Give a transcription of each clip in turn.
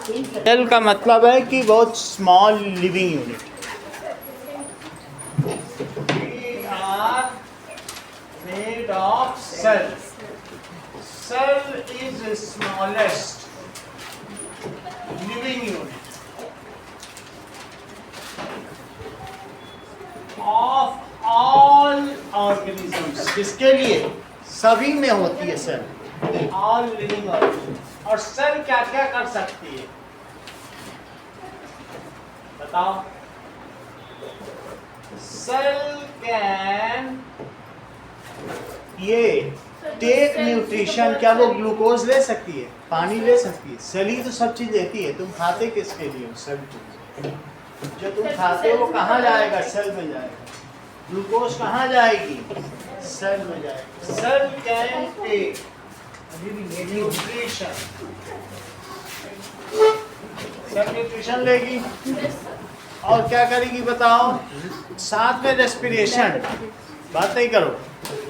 Cell का मतलब है कि बहुत small living unit. We are made of cell. Cell is the smallest living unit of all organisms. किसके लिए? सभी में होती है सेल, all living organisms। और सेल क्या क्या कर सकती है बताओ? सेल कैन ये टेक न्यूट्रिशन। क्या वो ग्लूकोज ले सकती है? पानी ले सकती है? सेल ही तो सब चीज लेती है। तुम खाते किसके लिए हो? सेल जो तुम खाते हो वो कहाँ जाएगा? सेल में जाएगा। ग्लूकोज कहाँ जाएगी? सेल में जाएगी। Cell can take nutrition. Cell nutrition लेगी और क्या करेगी बताओ? साथ में रेस्पिरेशन। बात नहीं करो,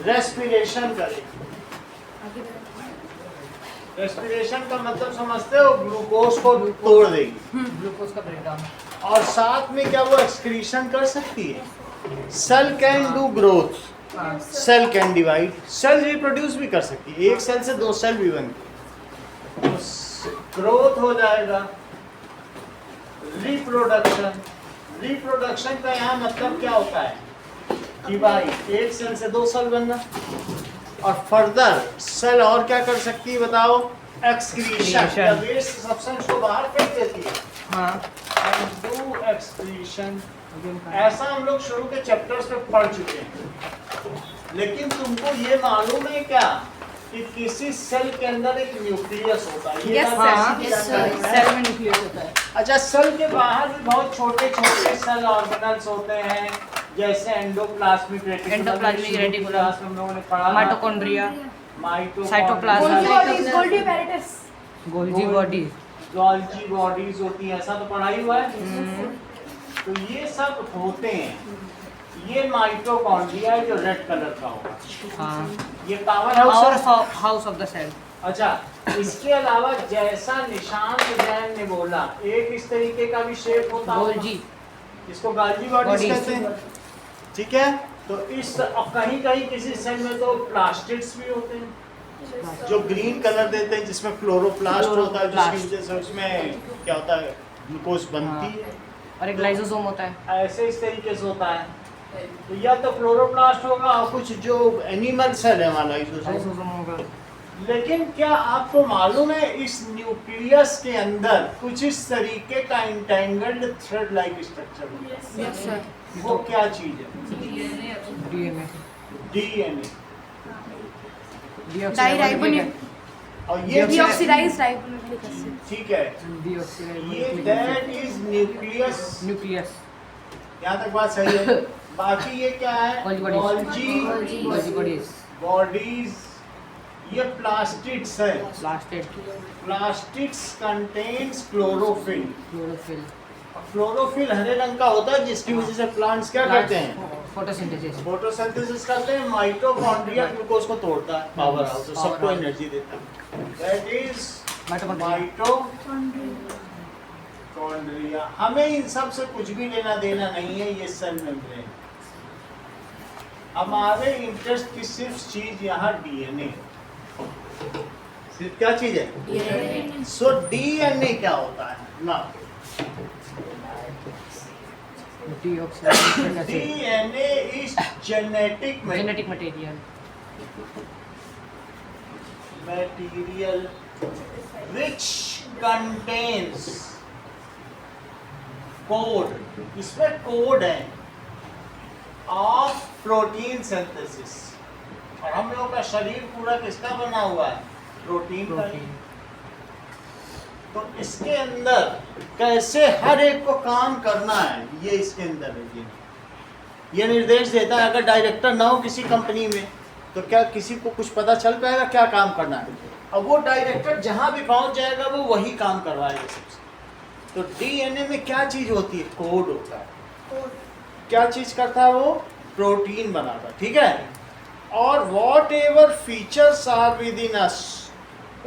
रेस्पिरेशन करेगी। रेस्पिरेशन का मतलब समझते हो? ग्लूकोज को तोड़ देगी, ग्लूकोज का ब्रेकडाउन। और साथ में क्या वो एक्सक्रीशन कर सकती है? Cell can do growth, cell can divide, cell reproduce भी कर सकती है। एक सेल से दो सेल भी बनती है, ग्रोथ हो जाएगा। रिप्रोडक्शन, रिप्रोडक्शन का यहाँ मतलब क्या होता है कि भाई एक सेल से दो सेल बनना। और फर्दर सेल और क्या कर सकती है बताओ? एक्सक्रीशन, वेस्ट सब्सटेंस को बाहर फेंक देती है। हाँ, डू एक्सक्रीशन। ऐसा हम लोग शुरू के चैप्टर्स में पढ़ चुके हैं। लेकिन तुमको ये मालूम है क्या कि किसी सेल के अंदर एक न्यूक्लियस होता है? ये सेल में न्यूक्लियस होता है। अच्छा, सेल के बाहर भी बहुत छोटे छोटे सेल ऑर्गेनल्स होते हैं, जैसे एंडोप्लाज्मिक रेटिकुलम हम लोगों ने पढ़ा, mitochondria, cytoplasm, Golgi bodies, Golgi bodies होती है। ऐसा तो पढ़ा ही हुआ है। तो ये सब होते हैं। ये माइटोकॉन्ड्रिया है जो रेड कलर का होगा। हाँ, ये power house of the cell. अच्छा, इसके अलावा जैसा निशांत जैन ने बोला, एक इस तरीके का भी शेप होता है गोल्गी, इसको गोल्गी बॉडीज कहते हैं। ठीक है, तो इस कहीं कहीं किसी सेल में तो प्लास्टिड्स भी होते हैं जो ग्रीन कलर देते हैं, जिसमें क्लोरोप्लास्ट होता है, जिसकी वजह से उसमें क्या होता है? ग्लूकोज बनती है। और एक लाइसोसोम होता है। ऐसे इस तरीके से होता है। तो या तो क्लोरोप्लास्ट होगा और कुछ जो एनिमल सेल है वाला लाइसोसोम होगा। लेकिन क्या आपको मालूम है इस न्यूक्लियस के अंदर कुछ इस तरीके का इंटेंगल्ड थ्रेड लाइक स्ट्रक्चर होता है? Yes sir. वो क्या चीज है? DNA, DNA. और ये डीऑक्सीराइज्ड राइबोन्यूक्लिक एसिड। ठीक है, ये दैट इज न्यूक्लियस। न्यूक्लियस, यहाँ तक बात सही है। बाकी ये क्या है? Golgi bodies, bodies. ये प्लास्टिड्स है। Plastids contains chlorophyll. क्लोरोफिल हरे रंग का होता है, जिसकी वजह से प्लांट्स क्या करते हैं? फोटोसिंथेसिस करते हैं। माइटोकॉन्ड्रिया ग्लूकोज को तोड़ता है, पावर हाउस, सबको एनर्जी देता है। That is mitochondria. हमें इन सब से कुछ भी लेना देना नहीं है। ये सेल मेम्ब्रेन, हमारे इंटरेस्ट की सिर्फ चीज यहाँ डीएनए। सिर्फ क्या चीज है? सो डीएनए क्या होता है ना? DNA is genetic material which contains code. इसमें कोड है ऑफ प्रोटीन सिंथेसिस। और हम लोग का शरीर पूरा किसका बना हुआ है? प्रोटीन का। तो इसके अंदर कैसे हर एक को काम करना है, ये इसके अंदर है। ये निर्देश देता है। अगर डायरेक्टर ना हो किसी कंपनी में तो क्या किसी को कुछ पता चल पाएगा क्या काम करना है? अब वो डायरेक्टर जहां भी पहुंच जाएगा वो वही काम करवाएगा सबसे। तो डीएनए में क्या चीज होती है? कोड होता है। क्या चीज करता है वो? प्रोटीन बनाता है। ठीक है, और whatever features are within us,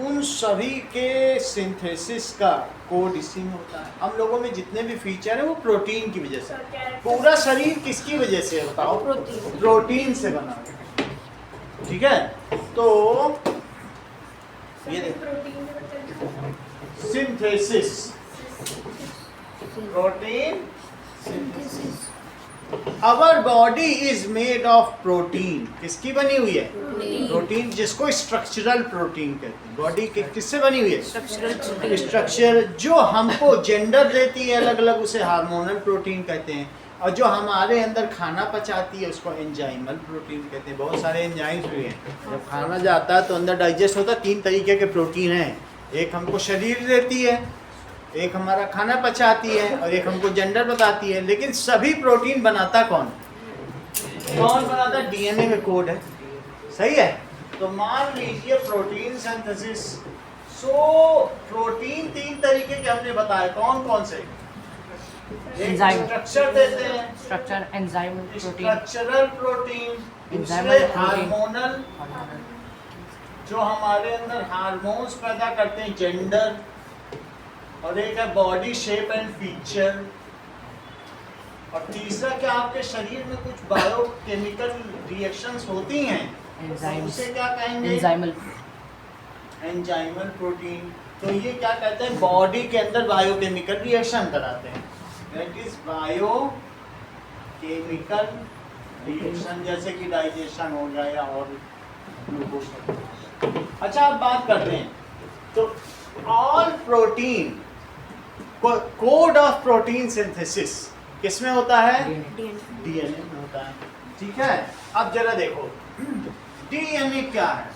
उन सभी के सिंथेसिस का कोड इसी में होता है। हम लोगों में जितने भी फीचर हैं वो प्रोटीन की वजह से। पूरा शरीर किसकी वजह से है बताओ? प्रोटीन से बना है, ठीक है। तो ये synthesis, protein synthesis. Our body is made of protein. किसकी बनी हुई है? प्रोटीन, जिसको स्ट्रक्चरल प्रोटीन कहते हैं। बॉडी किससे बनी हुई है? स्ट्रक्चर। जो हमको जेंडर देती है अलग अलग, उसे हार्मोनल प्रोटीन कहते हैं। और जो हमारे अंदर खाना पचाती है उसको एंजाइमल प्रोटीन कहते हैं। बहुत सारे एंजाइम्स भी हैं। जब खाना जाता है तो अंदर डाइजेस्ट होता है, 3 तरीके के प्रोटीन हैं। एक हमको शरीर देती है, एक हमारा खाना पचाती है, और एक हमको जेंडर बताती है। लेकिन सभी प्रोटीन बनाता कौन बनाता है? डीएनए में कोड है, सही है। तो मान लीजिए प्रोटीन सिंथेसिस। सो प्रोटीन 3 तरीके के हमने बताए, कौन कौन से? एंजाइम, स्ट्रक्चर देते हैं, structure, enzyme, protein, structural protein, enzymal दूसरे प्रोटीन, हार्मोनल, जो हमारे अंदर हार्मोन्स पैदा करते हैं, जेंडर, और एक है बॉडी शेप एंड फीचर, और तीसरा क्या आपके शरीर में कुछ बायोकेमिकल रिएक्शंस होती हैं, उसे क्या कहेंगे? एंजाइमल, एंजाइमल प्रोटीन। तो ये क्या कहते हैं? बॉडी के अंदर बायोकेमिकल रिएक्शन कराते हैं। दैट इज बायोकेमिकल रिएक्शन, जैसे कि डाइजेशन हो गया या और ग्लूकोज। अच्छा, अब बात करते हैं। तो all protein, code of protein synthesis किस में होता है? डीएनए में होता है, ठीक है। अब जरा देखो डीएनए क्या है?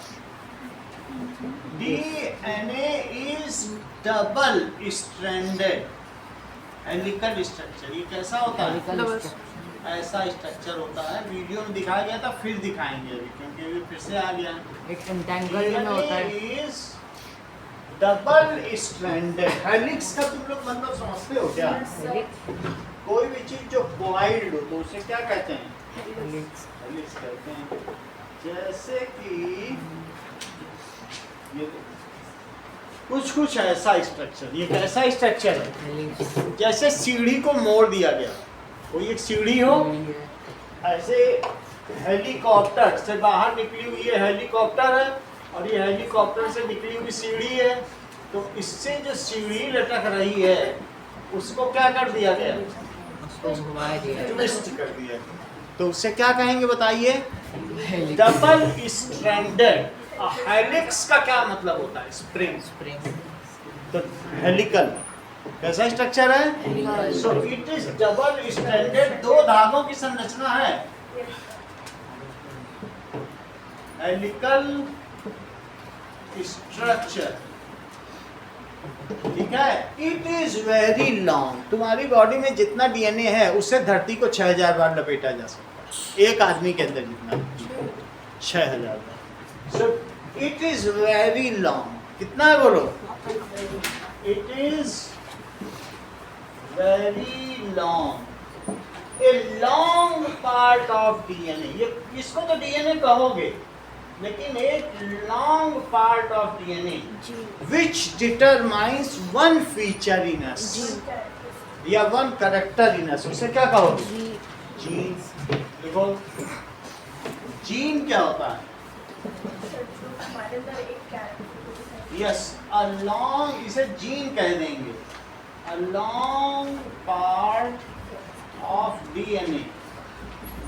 DNA is double stranded helical structure. ये कैसा होता है? ऐसा स्ट्रक्चर होता है। वीडियो में दिखाया गया था, फिर दिखाएंगे अभी, क्योंकि अभी फिर से आ गया। एक एंटेंगल में होता है। Is double stranded. हेलिक्स का तुम लोग मतलब समझते हो क्या? कोई भी चीज जो कॉइल्ड हो तो उसे क्या कहते हैं? हेलिक्स कहते हैं। जैसे कि ये कुछ ऐसा स्ट्रक्चर। ये कैसा स्ट्रक्चर है? जैसे सीढ़ी को मोड़ दिया गया, कोई एक सीढ़ी हो, ऐसे हेलीकॉप्टर से बाहर निकली हुई ये हेलीकॉप्टर है, और ये हेलीकॉप्टर से निकली हुई सीढ़ी है। तो इससे जो सीढ़ी लटक रही है उसको क्या कर दिया गया? ट्विस्ट कर दिया। तो उससे क्या कहेंगे बताइए? Double stranded. हेलिक्स का क्या मतलब होता है? स्प्रिंग। तो हेलिकल कैसा स्ट्रक्चर है? So it is double stranded. 2 धागों की संरचना है, हेलिकल स्ट्रक्चर, ठीक है। It is very long. तुम्हारी बॉडी में जितना डीएनए है उससे धरती को 6000 बार लपेटा जा सकता है। एक आदमी के अंदर जितना 6000 बार। So it is very long. कितना है बोलो? It is very long. A long part of DNA. ये इसको तो डीएनए कहोगे, लेकिन एक long part of DNA which determines one feature in us या वन कैरेक्टर इन अस, उसे क्या कहोगे? जीन। देखो जीन क्या होता है? यस, अ लॉन्ग, इसे जीन कह देंगे। A long part of DNA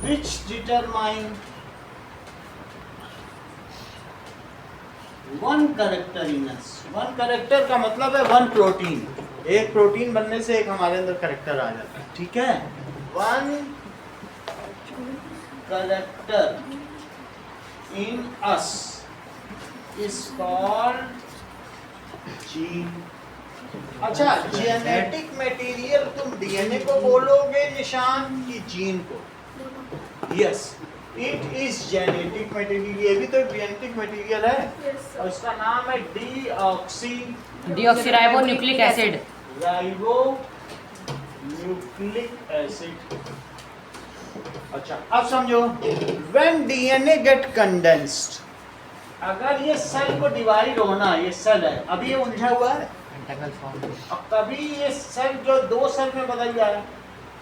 which determine one character in us. One character का मतलब है वन प्रोटीन। एक प्रोटीन बनने से एक हमारे अंदर कैरेक्टर आ जाता है, ठीक है। One character in us is called gene. अच्छा, जेनेटिक मटेरियल तुम डीएनए को बोलोगे निशान की जीन को? Yes, it is genetic material. ये भी तो जेनेटिक मटेरियल है, और इसका नाम है deoxyribo nucleic acid. Ribo nucleic acid. अच्छा, अब समझो, व्हेन डीएनए गेट कंडेंस्ड, अगर ये सेल को डिवाइड होना, ये सेल है, अभी ये उलझा हुआ है, Pentagonal form. अब कभी ये सेल जो 2 सेल में बदल जाए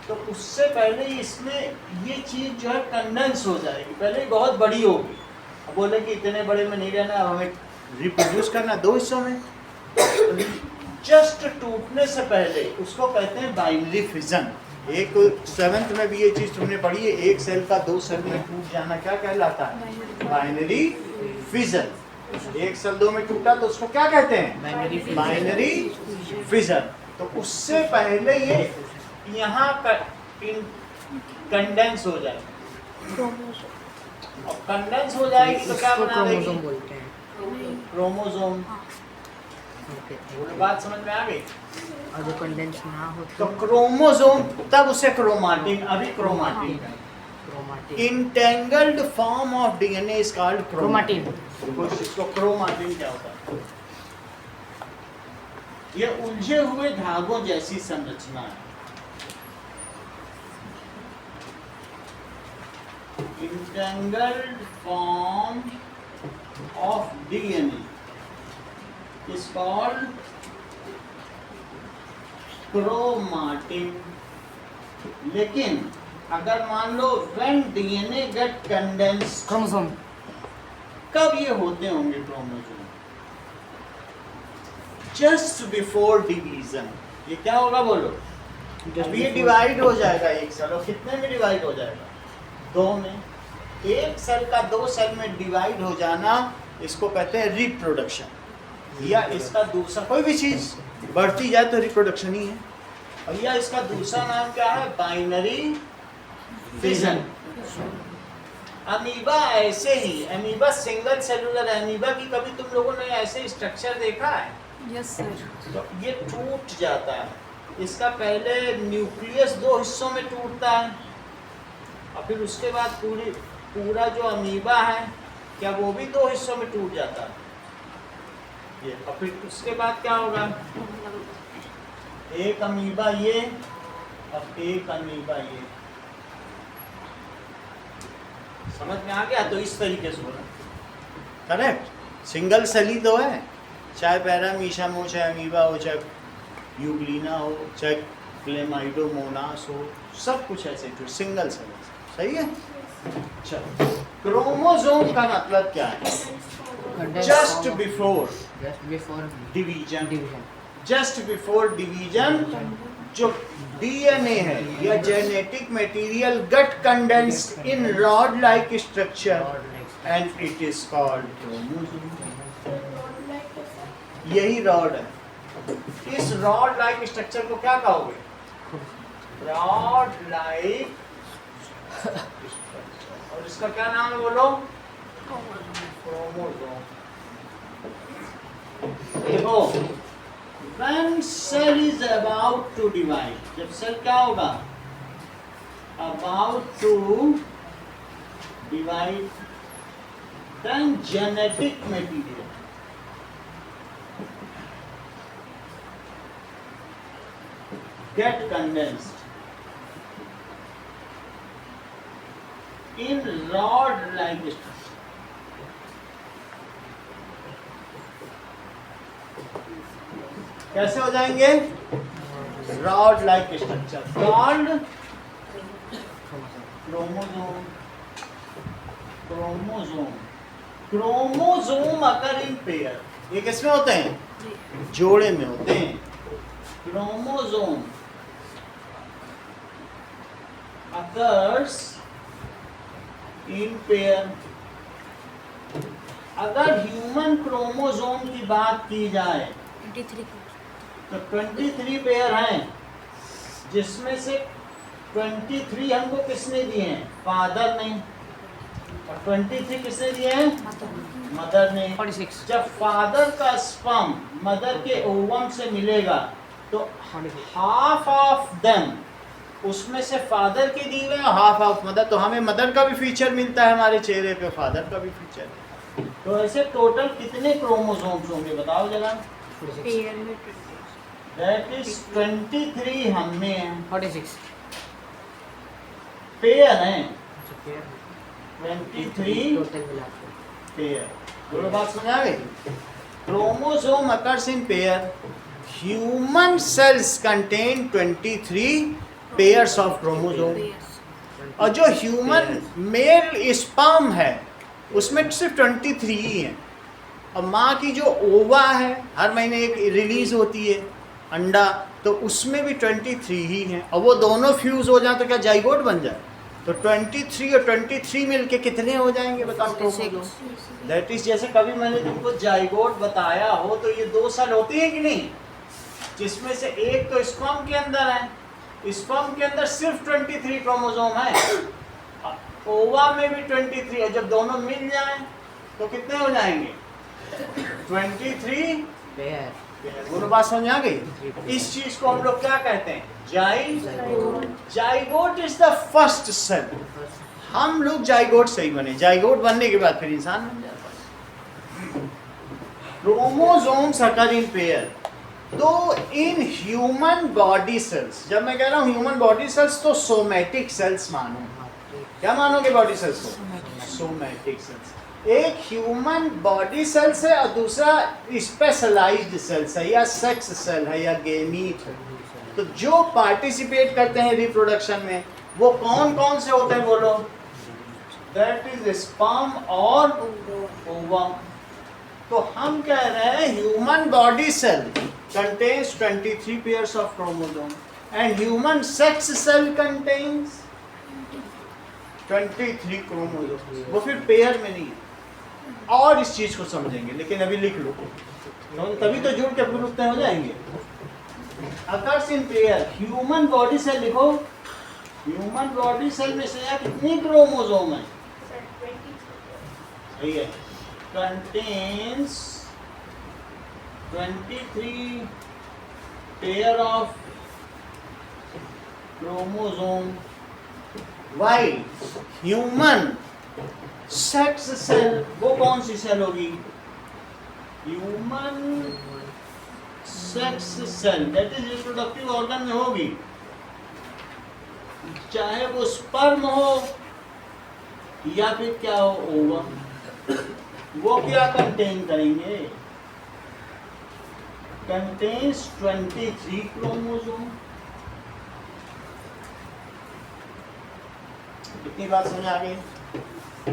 तो उससे पहले इसमें ये चीज जो है कंडेंस हो जाएगी, पहले ही बहुत बड़ी होगी। अब बोले कि इतने बड़े में नहीं रहना, अब हमें रिप्रोड्यूस करना 2 हिस्सों में। जस्ट टूटने से पहले उसको कहते हैं बाइनरी फिजन। एक 7th में भी ये चीज तुमने पढ़ी है, एक सेल का 2 सेल में टूट जाना क्या कहलाता है? Binary fission. एक सेल 2 में टूटा तो उसको क्या कहते हैं? Binary fission. Binary fission. तो उससे पहले ये यहाँ कंडेंस हो जाए, और कंडेंस हो जाएगी तो क्या इसको बना देगी? क्रोमोसोम बोलते हैं. क्रोमोसोम। Okay. पूरी बात समझ में आ गई? और जो कंडेंस ना हो तो क्रोमोसोम तब उसे क्रोमाटिन, अभी chromatin. Chromatin. Entangled form of DNA is called chromatin. इसको क्रोमाटिन क्या होता है? ये उलझे हुए धागों जैसी संरचना है। Entangled form of DNA is called chromatin. लेकिन अगर मान लो when DNA get condensed, chromosome. कब ये होते होंगे क्रोमोसोम? Just before division. ये क्या होगा बोलो? अब ये डिवाइड हो जाएगा एक सेल, और कितने में डिवाइड हो जाएगा? 2 में। एक सेल का 2 सेल में डिवाइड हो जाना, इसको कहते हैं रिप्रोडक्शन। या इसका दूसरा कोई भी चीज बढ़ती जाए तो रिप्रोडक्शन ही है। और या इसका दूसरा नाम क्या है? Binary fission. अमीबा ऐसे ही, अमीबा सिंगल सेलुलर अमीबा की कभी तुम लोगों ने ऐसे स्ट्रक्चर देखा है? Yes sir. तो ये टूट जाता है। इसका पहले न्यूक्लियस 2 हिस्सों में टूटता है, और फिर उसके बाद पूरा जो अमीबा है क्या वो भी 2 हिस्सों में टूट जाता है? ये, और फिर उसके बाद क्या होगा? एक अमीबा ये और एक अमीबा ये। समझ में आ गया? तो इस तरीके से होना करेक्ट। सिंगल सेल तो है, चाहे पैरामीशियम हो, चाहे अमीबा हो, चाहे यूग्लिना हो, चाहे क्लेमाइडोमोनास हो, सब कुछ ऐसे तो सिंगल सेल। सही है? चलो, क्रोमोसोम का मतलब क्या है? Just before division. Just before division जो डीएनए है या genetic material get condensed in rod like structure and it is called chromosome. यही रॉड है। इस रॉड लाइक स्ट्रक्चर को क्या कहोगे? Rod like. और इसका क्या नाम है बोलो? क्रोमोसोम। देखो, when cell is about to divide, जब सेल क्या होगा? About to divide, then genetic material get condensed in rod-like structure. कैसे हो जाएंगे? Rod like structure called chromosome. Chromosome. Chromosome अगर इन पेयर, ये किसमें होते हैं? जोड़े में होते हैं। Chromosome occurs in pair. अगर ह्यूमन क्रोमोसोम की बात की जाए 23 तो 23 पेयर हैं, जिसमें से 23 हमको किसने दिए हैं? फादर ने। और 23 किसने दिए हैं? मदर ने। 46. जब फादर का स्पर्म मदर के ओवम से मिलेगा तो हाफ ऑफ देम उसमें से फादर के दिए हुए, हाफ ऑफ मदर। तो हमें मदर का भी फीचर मिलता है हमारे चेहरे पे, फादर का भी फीचर है। तो ऐसे टोटल कितने क्रोमोसोम्स होंगे बताओ जरा? पेयर में दैट इज 23 हम में है। 46. पेयर हैं 23 टोटल मिला के पेयर। दोनों बात समझ आ गई? Chromosome occurs in pair. Human cells contain 23 pairs of chromosome. और जो ह्यूमन मेल स्पर्म है उसमें सिर्फ 23 ही है। और माँ की जो ओवा है, हर महीने एक रिलीज होती है अंडा, तो उसमें भी 23 ही हैं। और वो दोनों फ्यूज हो जाए तो क्या जाइगोट बन जाए? तो 23 और 23 मिलके कितने हो जाएंगे बताओ क्रोमोसोम? दैट इज, जैसे कभी मैंने तुमको जाइगोट बताया हो तो ये 2 सेल होती है कि नहीं, जिसमें से एक तो स्पर्म के अंदर है, स्पर्म के अंदर सिर्फ 23 क्रोमोसोम है, ओवा में भी 23 है। जब दोनों मिल जाएं तो कितने हो जाएंगे? 23 पेयर। दोनों बात समझ आ गई? इस चीज को हम लोग क्या कहते हैं? Zygote is the first cell. हम लोग जाइगोट से ही बने, जाइगोट बनने के बाद फिर इंसान बन जाता है। Chromosomes occur in pair. तो इन ह्यूमन बॉडी सेल्स, जब मैं कह रहा हूं ह्यूमन बॉडी सेल्स तो सोमैटिक सेल्स मानो। क्या मानोगे बॉडी सेल्स को? Somatic cells. एक ह्यूमन बॉडी सेल्स है और दूसरा स्पेशलाइज्ड सेल्स है, या सेक्स सेल है, या गेमीट है। तो जो पार्टिसिपेट करते हैं रिप्रोडक्शन में वो कौन कौन से होते हैं बोलो? दैट इज स्पर्म और ओवम। तो हम कह रहे हैं human body cell contains 23 pairs of chromosome and human sex cell contains 23 chromosome. वो फिर पेयर में नहीं है। और इस चीज को समझेंगे, लेकिन अभी लिख लो, तभी तो जुड़ के फिर उत्तर हो जाएंगे। Occurs in pair. Human body cell लिखो। ह्यूमन बॉडी सेल में से कितनी क्रोमोसोम है? सही है। Contains 23 pair of chromosome, while human sex cell, वो कौन सी सेल होगी? Human sex cell, that is reproductive organ में होगी, चाहे वो स्पर्म हो या फिर क्या हो, ओवम। वो क्या कंटेन करेंगे? Contains 23 chromosome. इतनी बात समझ आ गई?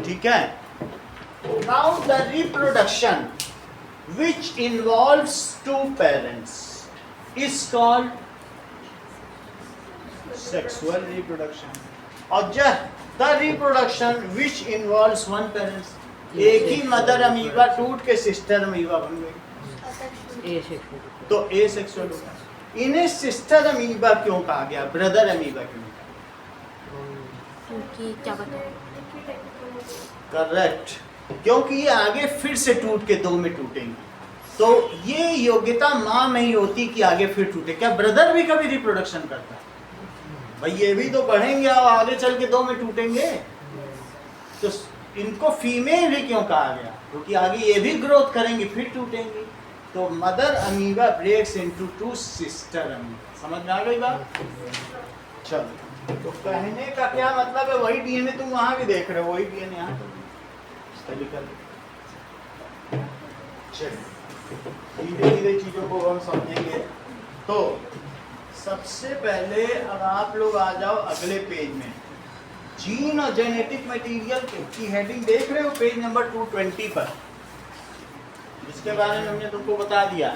ठीक है। Now the reproduction which involves 2 parents is called sexual reproduction. और the reproduction which involves 1 parent, एक ही मदर अमीबा टूट के सिस्टर अमीबा बन गई, तो एसेक्सुअल होगा। इन्हें सिस्टर अमीबा क्यों कहा गया, ब्रदर अमीबा क्यों कहा? क्योंकि क्या बताओ? करेक्ट, क्योंकि ये आगे फिर से टूट के 2 में टूटेंगे। तो ये योग्यता माँ में ही होती कि आगे फिर टूटे। क्या ब्रदर भी कभी रिप्रोडक्शन करता है? भाई ये भी तो बढ़ेंगे और आगे चल के 2 में टूटेंगे। तो इनको फीमेल ही क्यों कहा गया? क्योंकि आगे ये भी ग्रोथ करेंगे फिर टूटेंगे। तो mother amoeba breaks into 2 sister amoeba. समझ में आ गई बात? चलो, तो कहने का क्या मतलब है, वही डीएनए तुम वहां भी देख रहे हो, वही डीएनए यहाँ धीरे धीरे चीजों को हम समझेंगे। तो सबसे पहले अब आप लोग आ जाओ अगले पेज में। जीन और जेनेटिक मटेरियल की हेडिंग देख रहे हो पेज नंबर 220 पर, जिसके बारे में हमने तुमको बता दिया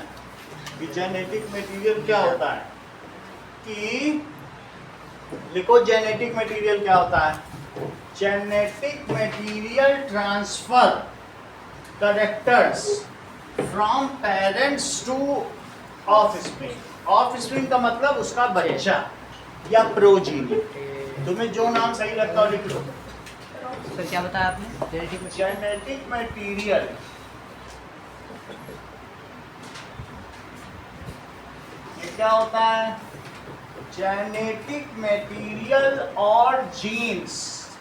कि जेनेटिक मटेरियल क्या होता है। कि लिखो जेनेटिक मटेरियल क्या होता है। Genetic material transfer characters from parents to offspring. Offspring का मतलब उसका बच्चा या प्रोजीनी। तुम्हें जो नाम सही लगता हो लिख लो। सर क्या बताया आपने? जेनेटिक मटेरियल ये क्या होता है? जेनेटिक मटेरियल और जीन्स,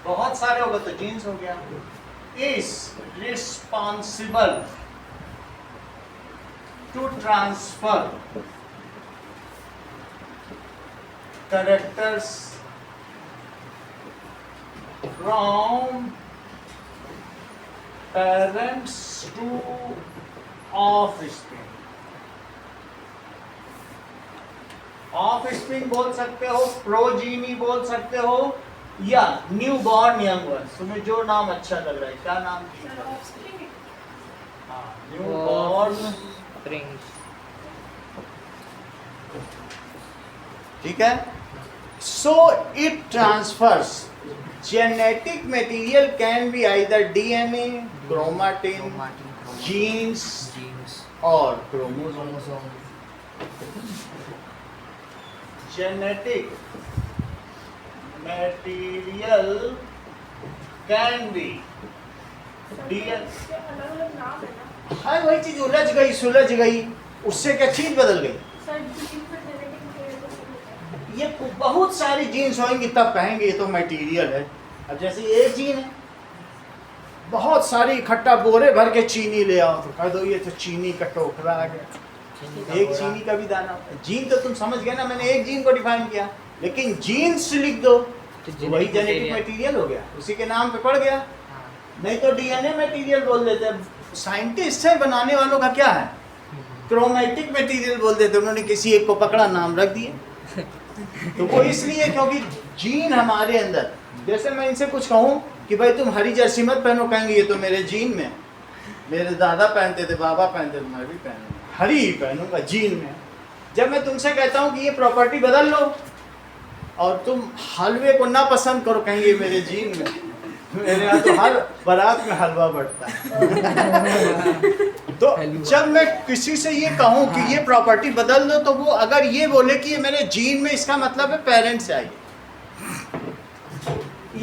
बहुत सारे हो गए तो जीन्स हो गया, is responsible to transfer characters from parents to offspring. Offspring बोल सकते हो, प्रोजीनी बोल सकते हो, या न्यू बॉर्न यंग वंस। तुम्हें जो नाम अच्छा लग रहा है, क्या नाम? New born. ठीक है। So it transfers genetic material can be either DNA, chromatin, genes और chromosome. Genetic material can be DNA. हाँ, वही चीज उलझ गई सुलझ गई, उससे क्या चीज बदल गई? ये बहुत सारी जीन्स होंगी तब कहेंगे ये तो मटेरियल है। अब जैसे एक जीन है, बहुत सारी इकट्ठा बोरे भर के चीनी ले आओ तो कह दो ये तो चीनी का टोकरा आ गया। एक चीनी का भी दाना। जीन तो तुम समझ गए ना, मैंने एक जीन को डिफाइन किया, लेकिन जीन्स लिख दो तो वही जेनेटिक मटेरियल हो गया, उसी के नाम पे पड़ गया। नहीं तो डीएनए मटेरियल बोल देते हैं। साइंटिस्ट है, बनाने वालों का क्या है, क्रोमैटिक मटेरियल बोल देते, उन्होंने किसी एक को पकड़ा नाम रख दिए। तो वो इसलिए क्योंकि जीन हमारे अंदर, जैसे मैं इनसे कुछ कहूँ कि भाई तुम हरी जर्सी मत पहनो, कहेंगे ये तो मेरे जीन में, मेरे दादा पहनते थे, बाबा पहनते थे, मैं भी पहनूंगा, हरी ही पहनूंगा, जीन में। जब मैं तुमसे कहता हूँ कि ये प्रॉपर्टी बदल लो और तुम हलवे को ना पसंद करो, कहेंगे मेरे जीन में, मेरे यहाँ तो हर बारात में हलवा बढ़ता है। तो जब मैं किसी से ये कहूँ कि ये प्रॉपर्टी बदल दो, तो वो अगर ये बोले कि ये मेरे जीन में, इसका मतलब है पेरेंट्स से आई।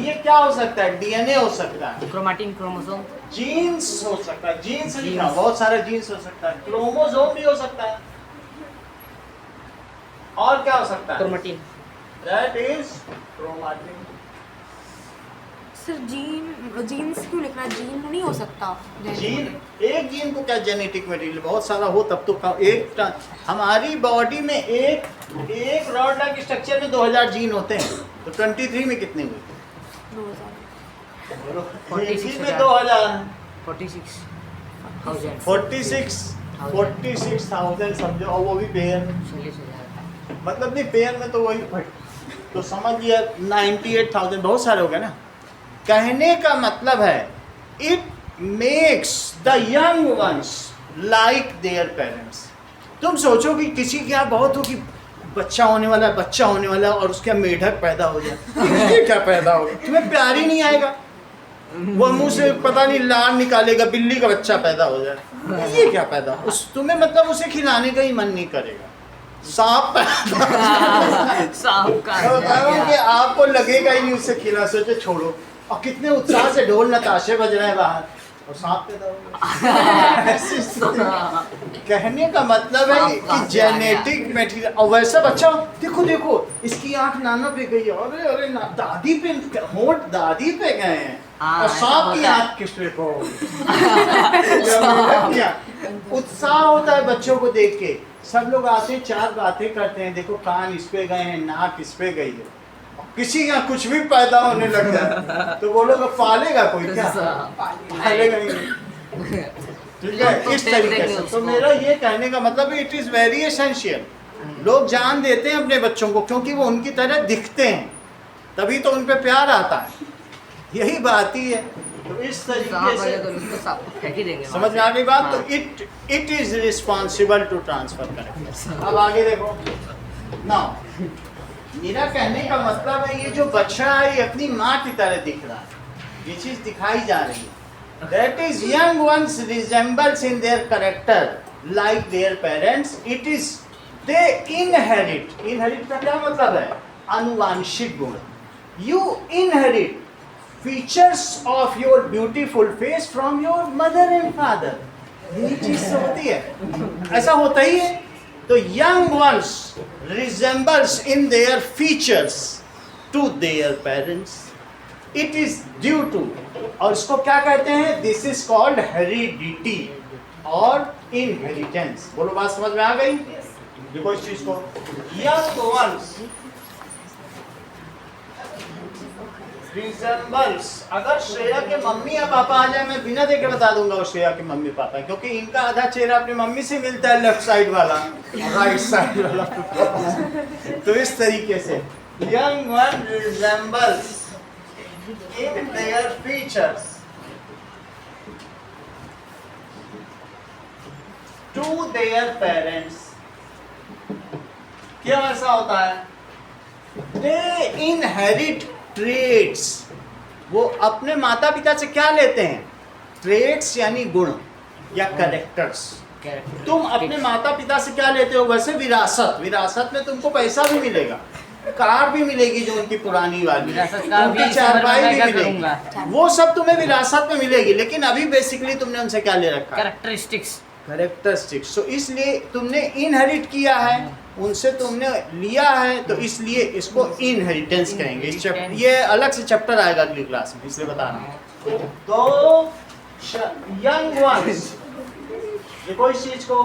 ये क्या हो सकता है? डीएनए हो सकता है, क्रोमाटिन, क्रोमोसोम, जीन्स हो सकता है, जीन्स लिखना, बहुत सारे जीन्स हो सकता है, क्रोमोसोम भी हो सकता है, और क्या हो सकता है? Chromatin. That is chromatin. Sir genes क्यों लिखना है? जीन नहीं हो सकता। जीन, एक जीन को क्या जेनेटिक मटेरियल, बहुत सारा हो तब तो एक हमारी बॉडी में एक रॉड लाइक स्ट्रक्चर में 2000 जीन होते हैं, तो 23 में कितने हुए? 46 में 2000 है, 46,000 समझो, और वो भी पेयर में, मतलब नहीं पेयर में तो वही, तो समझ लिया 98,000, बहुत सारे हो गए ना। कहने का मतलब है it makes the young ones like their parents. तुम सोचो कि किसी के यहाँ बहुत हो कि बच्चा होने वाला है और उसके यहाँ मेढक पैदा हो जाए, ये क्या पैदा होगा, तुम्हें प्यार ही नहीं आएगा। वो मुंह से पता नहीं लार निकालेगा, बिल्ली का बच्चा पैदा हो जाए, ये क्या पैदा, उस तुम्हें मतलब उसे खिलाने का ही मन नहीं करेगा। सांप सांप का कि आपको लगेगा ही नहीं उससे खिला, सोचो छोड़ो, और कितने उत्साह से ढोल नताशे बज रहे हैं बाहर और सांप पैदा हो गया। कहने का मतलब है कि जेनेटिक मटेरियल। और वैसा बच्चा देखो इसकी आंख नाना पे गई है, अरे दादी पे, होंठ दादी पे गए हैं, और सांप की आंख किस पे को। उत्साह होता है बच्चों को देख के, सब लोग आते हैं, चार बातें करते हैं, देखो कान इस पे गए हैं, नाक इस पे गई है, किसी का कुछ भी पैदा होने लग जाए तो बोलोगे पालेगा कोई क्या? पालेगा नहीं। ठीक है, इस तरीके से। तो मेरा ये कहने का मतलब इट इज वेरी एसेंशियल। लोग जान देते हैं अपने बच्चों को क्योंकि वो उनकी तरह दिखते हैं, तभी तो उन पे प्यार आता है, यही बात ही है। तो इस तरीके से समझ में आ गई बात। तो it is responsible to transfer correct. अब आगे देखो ना, मेरा कहने का मतलब है ये जो बच्चा है ये अपनी माँ की तरह दिख रहा है, ये चीज दिखाई जा रही है। That is young ones resembles in their character like their parents. It is they inherit का क्या मतलब है? अनुवांशिक गुण। You inherit features of your beautiful face from your mother and father. यही चीज तो होती है, ऐसा होता ही है। तो young ones resembles in their features to their parents. It is due to, और इसको क्या कहते हैं? This is called heredity और inheritance। बोलो बात समझ में आ गई? देखो इस चीज को, young ones रिजेंबल्स। अगर श्रेया के मम्मी या पापा आ जाए, मैं बिना देखे बता दूंगा वो श्रेया के मम्मी पापा है, क्योंकि इनका आधा चेहरा अपनी मम्मी से मिलता है, लेफ्ट साइड वाला राइट साइड वाला। तो इस तरीके से young one resembles in their features to their parents. क्यों ऐसा होता है? They inherit traits. वो अपने माता पिता से क्या लेते हैं? ट्रेट्स यानी गुण या कैरेक्टर्स। तुम अपने माता पिता से क्या लेते हो? वैसे विरासत। विरासत में तुमको पैसा भी मिलेगा, कार भी मिलेगी जो उनकी पुरानी वाली, उनकी चारपाई भी मिलेगी, वो सब तुम्हें विरासत में मिलेगी। लेकिन अभी बेसिकली तुमने उनसे क्या ले रखा है? कैरेक्टरिस्टिक्स। कैरेक्टरिस्टिक्स। तो इसलिए तुमने इनहेरिट किया है, उनसे तुमने लिया है, तो इसलिए इसको इनहेरिटेंस कहेंगे। इस ये अलग से चैप्टर आएगा अगली क्लास में, इसलिए बता रहा हूँ। तो यंग वंस, देखो इस चीज को,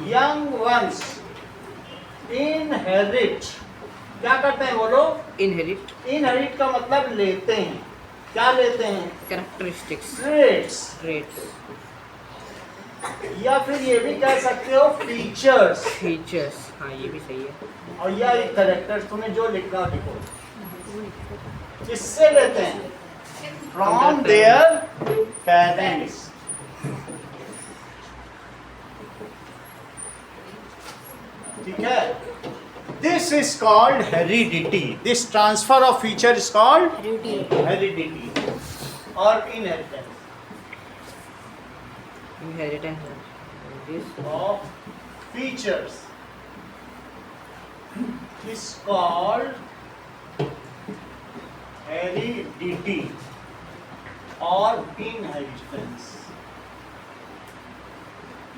यंग वंस इनहेरिट। क्या करते हैं वो लोग? इनहेरिट। इनहेरिट का मतलब लेते हैं। क्या लेते हैं? कैरेक्टरिस्टिक्स। ट्रेट्स। या फिर ये भी कह सकते हो फीचर्स। फीचर्स, हाँ ये भी सही है। और या एक कैरेक्टर, तुम्हें जो लिखना हो लिखो। किससे लेते हैं? From their parents. ठीक है, this is called heredity. This transfer of feature is called heredity और inheritance of features is called heredity or inheritance।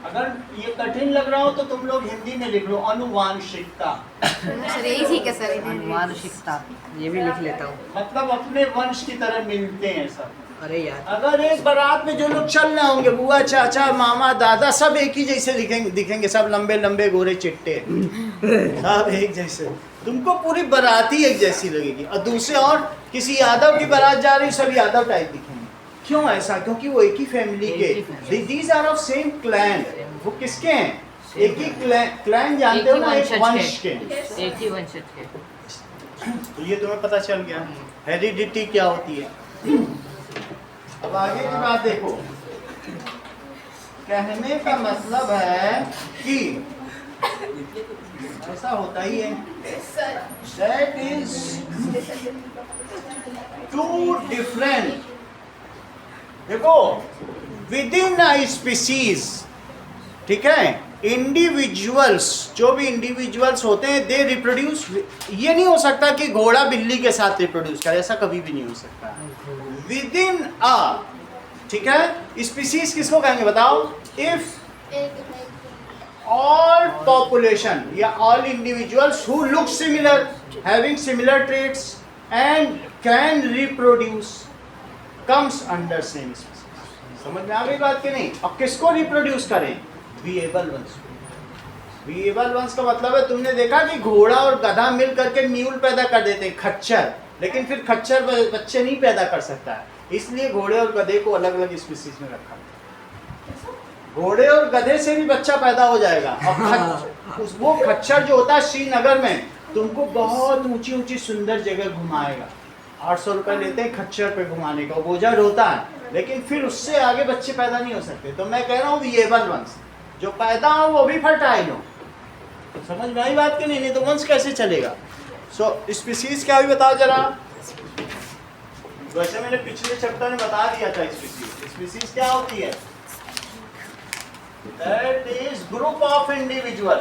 अगर ये कठिन लग रहा हो तो तुम लोग हिंदी में लिख लो अनुवांशिकता। सर यही ठीक है सर। अनुवांशिकता ये भी लिख लेता हूँ। मतलब अपने वंश की तरह मिलते हैं सब। अरे यार, अगर एक बारात में जो लोग चल रहे होंगे, बुआ चाचा मामा दादा, सब एक ही जैसे दिखेंगे, सब लंबे लंबे गोरे चिट्टे, सब एक जैसे। तुमको पूरी बारात ही एक जैसी लगेगी। और दूसरे और किसी यादव की बारात जा रही, सब यादव टाइप दिखेंगे। क्यों ऐसा? क्योंकि वो एक ही फैमिली के, these are of same clan. वो किसके हैं? एक ही क्लैन, जानते हो ना, एक वंश के, एक ही वंशज के। तो ये तुम्हें पता चल गया हेरिडिटी क्या होती है। अब आगे की बात देखो। कहने का मतलब है कि ऐसा होता ही है, दैट इज टू डिफरेंट। देखो, विद इन अ स्पीसीज, ठीक है, इंडिविजुअल्स, जो भी इंडिविजुअल्स होते हैं, दे रिप्रोड्यूस। ये नहीं हो सकता कि घोड़ा बिल्ली के साथ रिप्रोड्यूस करे, ऐसा कभी भी नहीं हो सकता। विद इन अ, ठीक है, स्पीसीज किसको कहेंगे बताओ? इफ all population या all individuals who look similar, having similar traits and can reproduce comes under same species। समझ में आ गई बात कि नहीं? अब किसको रिप्रोड्यूस करें? विएबल वंश। विएबल वंश का मतलब है, तुमने देखा कि घोड़ा और गधा मिल करके म्यूल पैदा कर देते हैं, खच्चर, लेकिन फिर खच्चर बच्चे नहीं पैदा कर सकता है, इसलिए घोड़े और गधे को अलग अलग स्पीसीज में रखा। घोड़े और गधे से भी बच्चा पैदा हो जाएगा। और वो खच्चर जो होता है श्रीनगर में, तुमको बहुत ऊंची ऊंची सुंदर जगह घुमाएगा। 800 रुपए लेते हैं खच्चर पे घुमाने का, बोझर होता है, लेकिन फिर उससे आगे बच्चे पैदा नहीं हो सकते। तो मैं कह रहा हूँ विएबल वंश, जो पैदा हो वो भी फर्टाइल हो। समझ में आई बात कि नहीं? नहीं तो वंश कैसे चलेगा? सो स्पीसीज क्या भी बताओ जरा। वैसे मैंने पिछले चैप्टर में बता दिया था स्पीसीज। स्पीसीज क्या होती है? That is group of individual,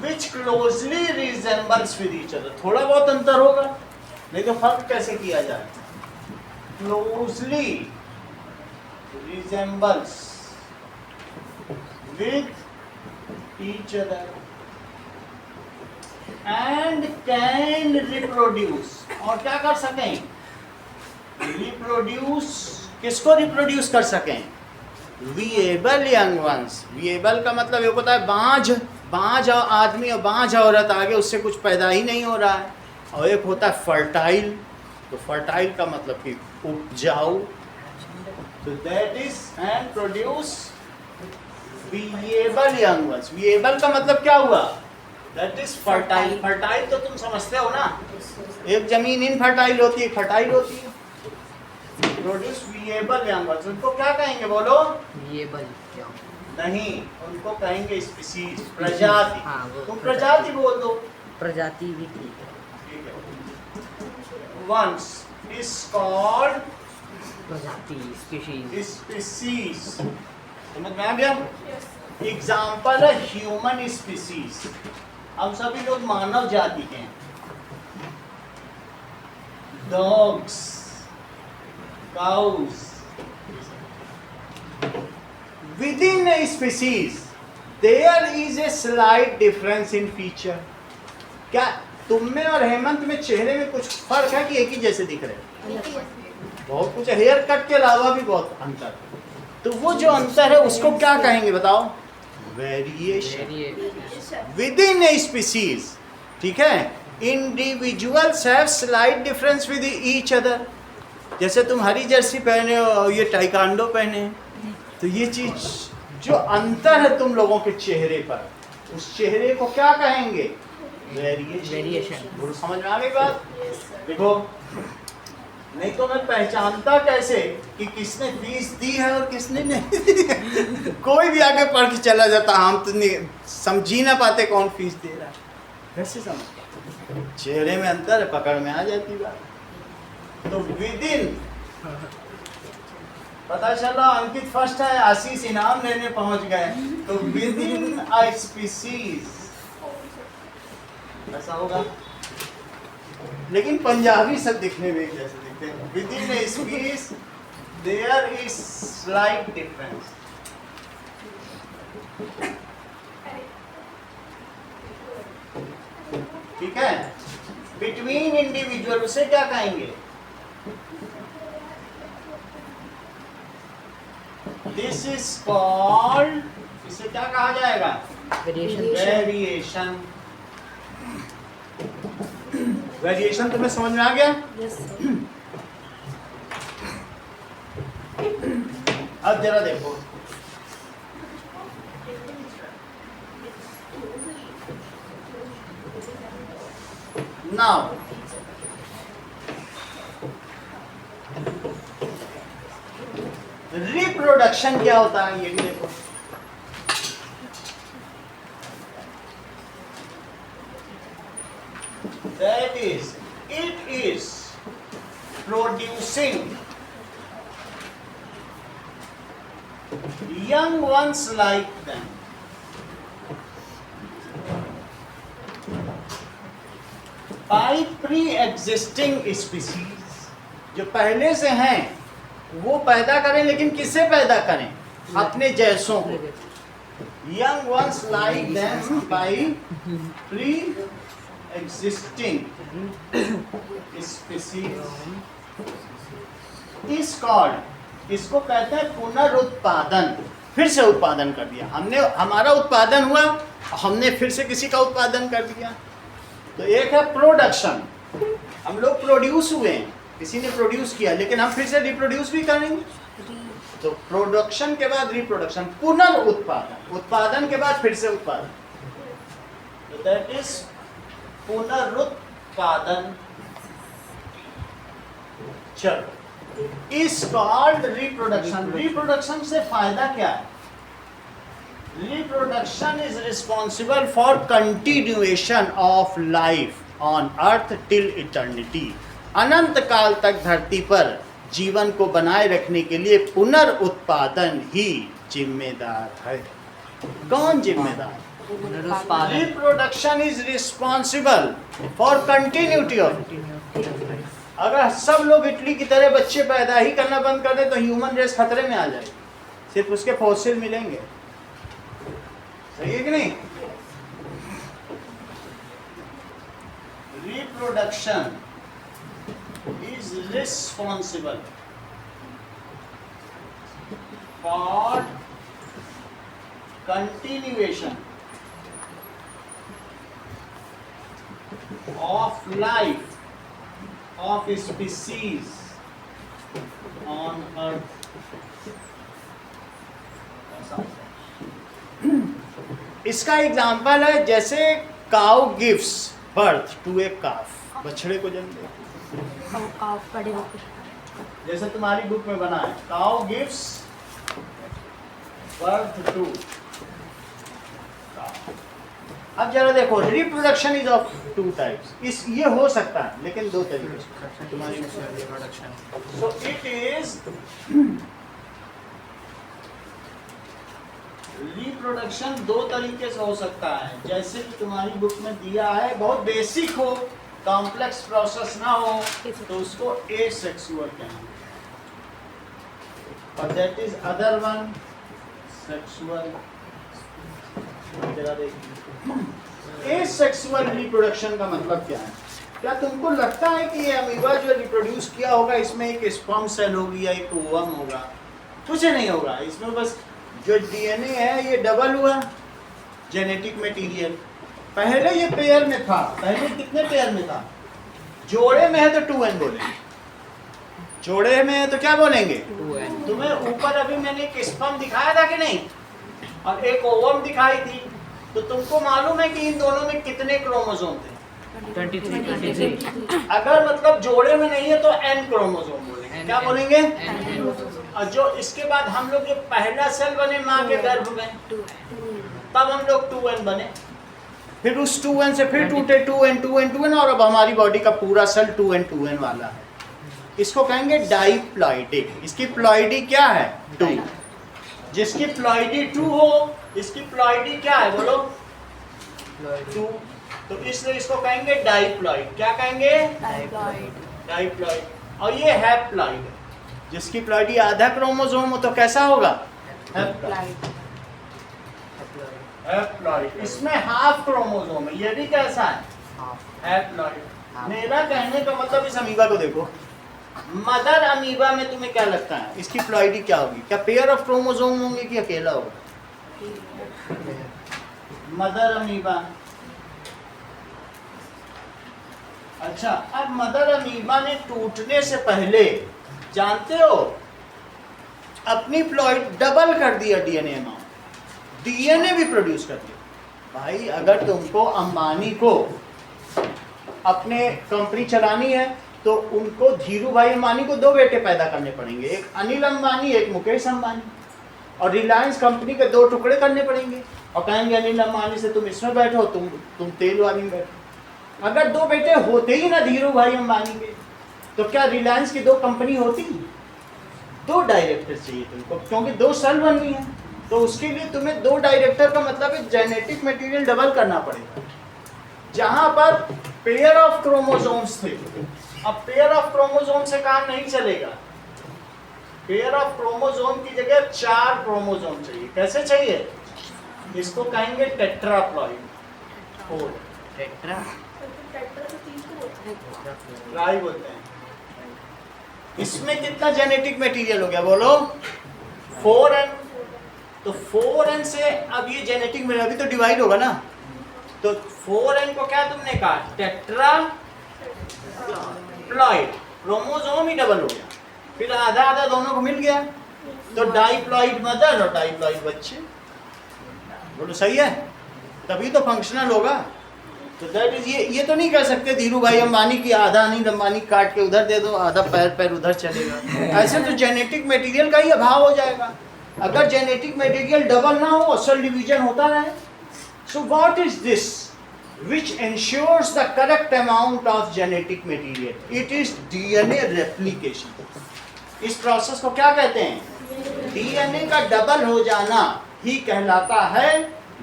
which closely resembles with each other। थोड़ा बहुत अंतर होगा, नहीं तो फर्क कैसे किया जाए? Closely resembles with each other and can reproduce। और क्या कर सकें? रिप्रोड्यूस। किसको रिप्रोड्यूस कर सकें? विएबल यंग वंस। विएबल का मतलब ये होता है बांझ बांझ आदमी और बांझ औरत आगे उससे कुछ पैदा ही नहीं हो रहा है। और एक होता है फर्टाइल, तो फर्टाइल का मतलब कि उपजाऊ, तो that is and produce viable young ones. Viable का मतलब क्या हुआ? That is fertile. फर्टाइल तो तुम समझते हो ना, एक जमीन इनफर्टाइल होती है, फर्टाइल होती है। प्रोड्यूस विएबल यंग वंस, उनको क्या कहेंगे बोलो? विएबल क्या? नहीं, उनको कहेंगे स्पीसीज, प्रजाति। हाँ, वो तुम प्रजाति बोल दो। प्रजाति भी ठीक है। Once is called प्रजाति, स्पीशीज। species। समझ में आ गया? एग्जाम्पल है ह्यूमन स्पीसीज। हम सभी लोग मानव जाति के हैं। Dogs, cows, within a species there is a slight difference in feature। क्या तुम में और हेमंत में चेहरे में कुछ फर्क है कि एक ही जैसे दिख रहे हैं? बहुत कुछ है, हेयर कट के अलावा भी बहुत अंतर है। तो वो जो अंतर है उसको क्या कहेंगे बताओ? Variation with in a species. ठीक है, individuals have slight difference with each other. जैसे तुम हरी जर्सी पहने हो और ये टाइकांडो पहने हैं, तो ये चीज जो अंतर है तुम लोगों के चेहरे पर, उस चेहरे को क्या कहेंगे? वेरिएशन। बोलो, समझ में आ गई बात? देखो, नहीं तो मैं पहचानता कैसे कि किसने फीस दी है और किसने नहीं दी है? कोई भी आगे पढ़ के चला जाता, हम तो नहीं समझ ही ना पाते कौन फीस दे रहा है। कैसे समझ? चेहरे में अंतर है, पकड़ में आ जाती बात। तो विद इन पता चला अंकित फर्स्ट है, आशीष इनाम लेने पहुंच गए। तो विद इन अ स्पीसीज ऐसा होगा, लेकिन पंजाबी सब दिखने में एक जैसे दिखते हैं। Within a species there is slight difference. ठीक है, बिटवीन इंडिविजुअल, उसे क्या कहेंगे? दिस इज कॉल्ड, इसे क्या कहा जाएगा? वेरिएशन। वेरिएशन तुम्हें समझ में आ गया? यस अब जरा देखो, नाउ रिप्रोडक्शन क्या होता है ये भी देखो। That is, it is producing young ones like them. By pre-existing species, जो पहले से हैं वो पैदा करें, लेकिन किससे पैदा करें? अपने जैसों को। Young ones like them by pre-existing species is called, इसको कहते हैं पुनरुत्पादन। फिर से उत्पादन कर दिया हमने, हमारा उत्पादन हुआ, हमने फिर से किसी का उत्पादन कर दिया। तो एक है प्रोडक्शन, हम लोग प्रोड्यूस हुए हैं, किसी ने प्रोड्यूस किया, लेकिन हम फिर से रिप्रोड्यूस भी करेंगे। तो प्रोडक्शन के बाद रिप्रोडक्शन, पुनरुत्पादन, उत्पादन के बाद फिर से उत्पादन, तो दैट इज पुनरुत्पादन। चलो, इज कॉल्ड रिप्रोडक्शन। रिप्रोडक्शन से फायदा क्या है? Reproduction is responsible for continuation of life on earth till eternity. अनंत काल तक धरती पर जीवन को बनाए रखने के लिए पुनरुत्पादन ही जिम्मेदार है। कौन जिम्मेदार? Reproduction is responsible for continuity of. अगर सब लोग इटली की तरह बच्चे पैदा ही करना बंद कर दे तो ह्यूमन रेस खतरे में आ जाएगी, सिर्फ उसके फॉसिल मिलेंगे। सही है कि नहीं? Reproduction is responsible for continuation of life of species on earth. इसका एग्जाम्पल है जैसे काउ गिव्स बर्थ टू ए काफ, बछड़े को जन्म देती। काफ बड़े होकर जैसे तुम्हारी बुक में बना है काउ गिव्स बर्थ टू। अब जरा देखो, reproduction is of two types. इस ये हो सकता है लेकिन दो तरीके से तुम्हारी। सो इट इज रिप्रोडक्शन दो तरीके से हो सकता है, जैसे कि तुम्हारी बुक में दिया है, बहुत बेसिक हो, कॉम्प्लेक्स प्रोसेस ना हो, तो उसको एसेक्सुअल कहेंगे, और that is other one sexual. Asexual reproduction का मतलब क्या है? क्या तुमको लगता है कि ये अमीबा जो रिप्रोड्यूस किया होगा इसमें एक स्पर्म सेल होगी या एक ओवम होगा? कुछ नहीं होगा, इसमें बस जो डीएनए है ये डबल हुआ जेनेटिक मटेरियल। पहले ये पेयर में था, पहले कितने पेयर में था? जोड़े में है तो 2n बोलेंगे, जोड़े में है तो क्या बोलेंगे? 2n। तुम्हें ऊपर अभी मैंने एक स्पर्म दिखाया था कि नहीं, और एक ओवम दिखाई थी, तो तुमको मालूम है कि इन दोनों में कितने क्रोमोसोम थे? 23। अगर मतलब जोड़े में नहीं है तो n क्रोमोसोम बोलेंगे। क्या बोलेंगे? और जो इसके बाद हम लोग जो पहला सेल बने माँ के गर्भ में, तब हम लोग 2n बने, फिर उस 2n से फिर टूटे 2n, और अब हमारी बॉडी का पूरा सेल 2n वाला है। इसको कहेंगे डाइप्लॉइडिक। इसकी प्लॉइडी क्या है? 2। जिसकी प्लॉइडी 2 हो, इसकी प्लॉइडी क्या है बोलो? 2। तो इसलिए इसको कहेंगे डाइप्लॉइड। क्या कहेंगे? डाइप्लॉइड। और ये हैप्लॉइड, जिसकी प्लॉइडी आधा क्रोमोसोम हो तो कैसा होगा? हैप्लॉइड। इसमें हाफ क्रोमोसोम है, ये भी कैसा है? हैप्लॉइड। मेरा कहने का मतलब इस अमीबा को देखो, मदर अमीबा में तुम्हें क्या लगता है इसकी प्लॉइडी क्या होगी? क्या पेयर ऑफ क्रोमोसोम होंगे कि अकेला होगा? Mother amoeba. अच्छा, अब मदर अमीबा ने टूटने से पहले जानते हो अपनी प्लॉइड डबल कर दिया, डीएनए अमाउंट, डीएनए भी प्रोड्यूस कर दिया। भाई अगर तुमको अंबानी को अपने कंपनी चलानी है तो उनको, धीरू भाई अंबानी को 2 बेटे पैदा करने पड़ेंगे, एक अनिल अंबानी, एक मुकेश अंबानी, और रिलायंस कंपनी के 2 टुकड़े करने पड़ेंगे, और कहेंगे अनिल अंबानी से तुम इसमें बैठो, तुम तेल वाली में बैठो। अगर 2 बेटे होते ही ना धीरू भाई अंबानी के, तो क्या रिलायंस की 2 कंपनी होती? 2 डायरेक्टर चाहिए तुमको, क्योंकि 2 सेल बननी है, तो उसके लिए तुम्हें 2 डायरेक्टर का मतलब है जेनेटिक मटेरियल डबल करना पड़ेगा। जहां पर पेयर ऑफ क्रोमोसोम्स थे, अब पेयर ऑफ क्रोमोसोम से काम नहीं चलेगा, पेयर ऑफ क्रोमोसोम की जगह 4 क्रोमोसोम चाहिए। कैसे चाहिए? इसको कहेंगे टेट्राप्लॉइड। ट्राई बोलते हैं। इसमें कितना जेनेटिक मटेरियल हो गया बोलो? 4n। तो 4n से अब ये जेनेटिक मटेरियल अभी तो डिवाइड होगा ना, तो 4n को क्या तुमने कहा? टेट्राप्लॉइड। क्रोमोसोम ही डबल हो गया, फिर आधा आधा दोनों को मिल गया, तो डाइप्लॉइड मदर और डाइप्लॉइड बच्चे। बोलो सही है? तभी तो फंक्शनल होगा। तो दैट इज, ये तो नहीं कह सकते धीरू भाई अंबानी की आधा अनिल अंबानी काट के उधर दे दो, आधा पैर उधर चलेगा। ऐसे तो जेनेटिक मटेरियल का ही अभाव हो जाएगा। अगर जेनेटिक मटेरियल डबल ना हो, सेल डिवीजन होता रहे। So what is this which ensures the correct amount of genetic material? It is DNA replication. इस प्रोसेस को क्या कहते हैं? डीएनए का डबल हो जाना ही कहलाता है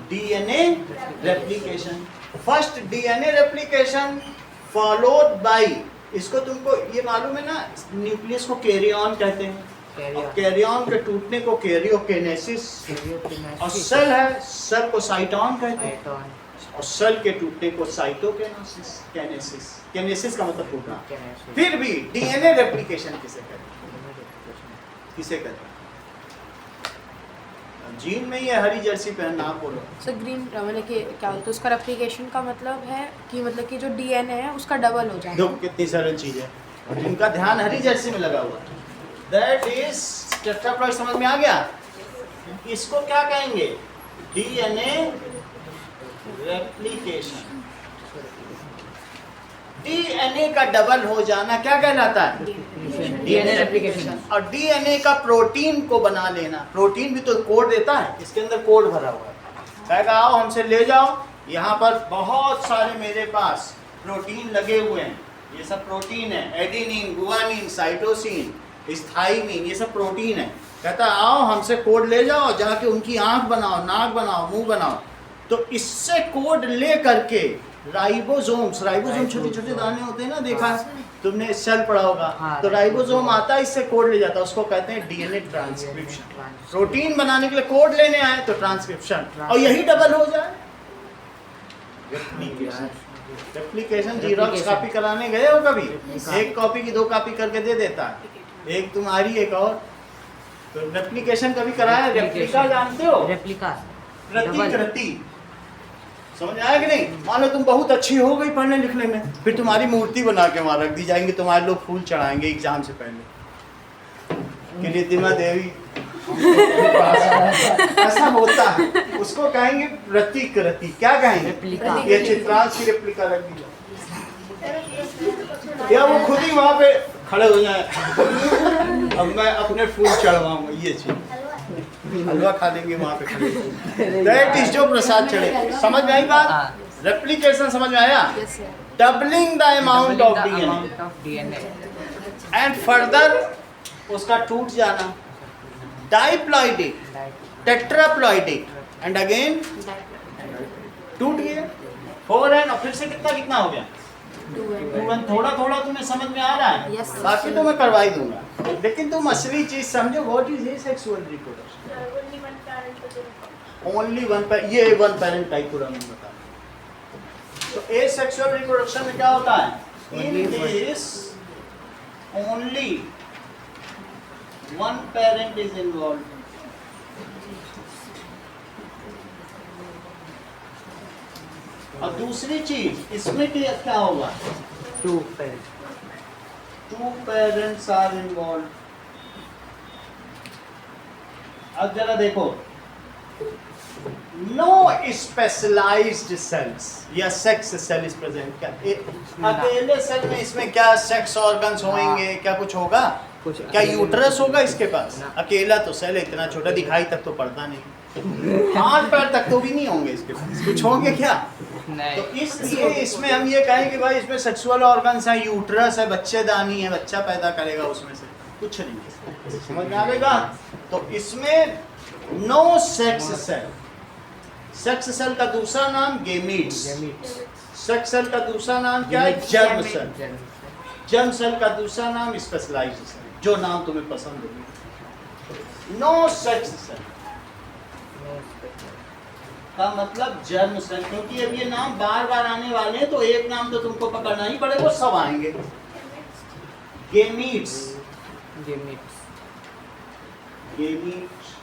DNA replication. First DNA replication followed by, इसको तुमको ये मालूम है ना, न्यूक्लियस को कैरियन कहते हैं, और कैरियन के टूटने को कैरियोकिनेसिस, और सेल है, सेल को साइटोन कहते हैं, और सेल के टूटने को साइटोकिनेसिस। कैनेसिस का मतलब टूटना। फिर भी डीएनए रेप्लिकेशन किसे कहते हैं? किसे कहते हैं? जीन में ये हरी जर्सी पहनना, आप बोलो। सर ग्रीन मतलब कि क्या बोलते हैं उसका रेप्लिकेशन का मतलब है कि मतलब कि जो डीएनए है उसका डबल हो जाए। देखो कितनी सरल चीज़ है, और जिनका ध्यान हरी जर्सी में लगा हुआ है, दैट इज टेट्राप्लॉइड। समझ में आ गया? इसको क्या कहेंगे? DNA replication. डीएनए का डबल हो जाना क्या कहलाता है? DNA replication. और डीएनए का प्रोटीन को बना लेना, प्रोटीन भी तो कोड देता है, इसके अंदर कोड भरा हुआ है। कहेगा आओ हमसे ले जाओ, यहाँ पर बहुत सारे मेरे पास प्रोटीन लगे हुए हैं, ये सब प्रोटीन है, एडेनिन, गुआनिन, साइटोसिन, स्थाइमिन, ये सब प्रोटीन है। कहता आओ हमसे कोड ले जाओ, जाके उनकी आंख बनाओ, नाक बनाओ, मुंह बनाओ। तो इससे कोड ले करके राइबोसोम्स, राइबोसोम छोटे छोटे दाने होते हैं ना, देखा है तुमने, सेल पढ़ा होगा। हाँ, तो राइबोसोम आता है, इससे कोड ले जाता है, उसको कहते हैं डीएनए ट्रांसक्रिप्शन। प्रोटीन बनाने के लिए कोड लेने आए तो ट्रांसक्रिप्शन, और यही डबल हो जाए रेप्लिकेशन। रेप्लिकेशन जीरोक्स कॉपी कराने गए हो कभी? एक कॉपी की 2 कॉपी करके दे देता है, एक तुम्हारी एक और। तो रेप्लिकेशन कभी कराया? रेप्लिका जानते हो? रेप्लिका प्रतिकृति। समझ आया कि नहीं? मान लो तुम बहुत अच्छी हो गई पढ़ने लिखने में, फिर तुम्हारी मूर्ति बना के वहां रख दी जाएंगे, तुम्हारे लोग फूल चढ़ाएंगे एग्जाम से पहले कि रिद्धिमा देवी ऐसा होता है, उसको कहेंगे प्रतिकृति। क्या कहेंगे? रेप्लिका। ये चित्रांश की रेप्लिका रख दी जाए, या वो खुद ही वहां पे खड़े हो जाए, अब मैं अपने फूल चढ़वाऊंगा, ये चीज हलवा खा लेंगे वहां पे खड़े। दैट इज जो प्रसाद चढ़े। समझ में आई बात? रेप्लिकेशन समझ में आया? Yes sir. Doubling the amount of DNA and further उसका टूट जाना, डाइप्लॉइडिक, टेट्राप्लॉइडिक एंड अगेन टूट गया 4n, और फिर से कितना कितना हो गया? 2n। थोड़ा थोड़ा तुम्हें समझ में आ रहा है? Yes, sir. बाकी तो मैं करवा ही दूंगा, लेकिन तुम असली चीज समझो। What is asexual reproduction? Only one parent, ये वन पेरेंट टाइप पूरा मैं बता। तो एसेक्सुअल रिप्रोडक्शन में क्या होता है? In case only one parent is involve. और दूसरी चीज इसमें क्या होगा? 2 पेरेंट्स आर इन्वॉल्व। अब जरा देखो, नो स्पेशलाइज्ड सेल्स या सेक्स सेल इज प्रेजेंट। क्या अकेले सेल में इसमें क्या सेक्स ऑर्गन्स होंगे? क्या कुछ होगा? क्या यूट्रस होगा इसके पास? अकेला तो सेल इतना छोटा, दिखाई तक तो पड़ता नहीं, हाथ पैर तक तो भी नहीं होंगे इसके पास, कुछ होंगे क्या? तो इसलिए इसमें हम ये कहें कि भाई इसमें सेक्सुअल ऑर्गन्स है, यूट्रस है, बच्चेदानी है, बच्चा पैदा करेगा उसमें से, कुछ नहीं। समझ में आएगा? तो इसमें no sex cell. Sex cell का दूसरा नाम गेमीट्स। सेक्स सेल का दूसरा नाम क्या है? Germ cell. जर्म सेल का दूसरा नाम स्पेशलाइज्ड सेल, जो नाम तुम्हें पसंद हो। नो सेक्स सेल का मतलब जर्म सेल, क्योंकि अब ये नाम बार बार आने वाले हैं, तो एक नाम तो तुमको पकड़ना ही पड़ेगा, वो सब आएंगे। Gametes, gametes.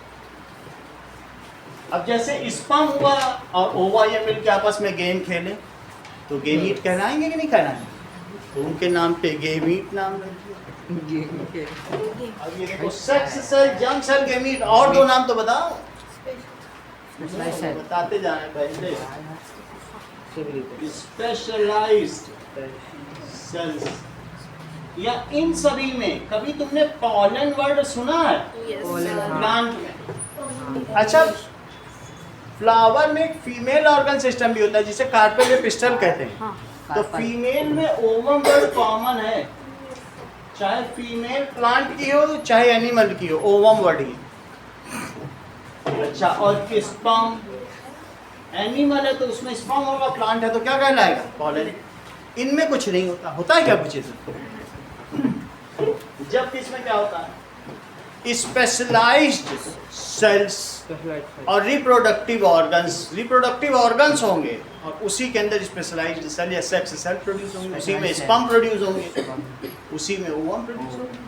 अब जैसे स्पर्म हुआ और ओवा ये मिलके आपस में गेम खेले, तो गेमीट कहलाएंगे कि नहीं कहलाएंगे? तो उनके नाम पे गेमीट नाम रखिए। अब ये देखो, sex cell, germ cell, gamete, और 2 नाम तो बताओ। बताते जाए पहले। स्पेशलाइज्ड सेल्स, या इन सभी में कभी तुमने पॉलन वर्ड सुना है? प्लांट में। अच्छा, फ्लावर में एक फीमेल ऑर्गन सिस्टम भी होता है जिसे कार्पेल या पिस्टल कहते हैं। तो फीमेल में ओवम वर्ड कॉमन है, चाहे फीमेल प्लांट की हो चाहे एनिमल की हो, ओवम वर्ड ही। अच्छा, और स्पर्म एनिमल है तो उसमें स्पर्म होगा, प्लांट है तो क्या कहलाएगा? पॉलन। इनमें कुछ नहीं होता। होता है क्या कुछ इसमें? जब इसमें क्या होता है? स्पेशलाइज्ड सेल्स और रिप्रोडक्टिव ऑर्गन्स होंगे, और उसी के अंदर स्पेशलाइज्ड सेल या सेक्स सेल प्रोड्यूस होंगे, उसी में स्पर्म प्रोड्यूस होंगे, उसी में ओवम प्रोड्यूस होंगे।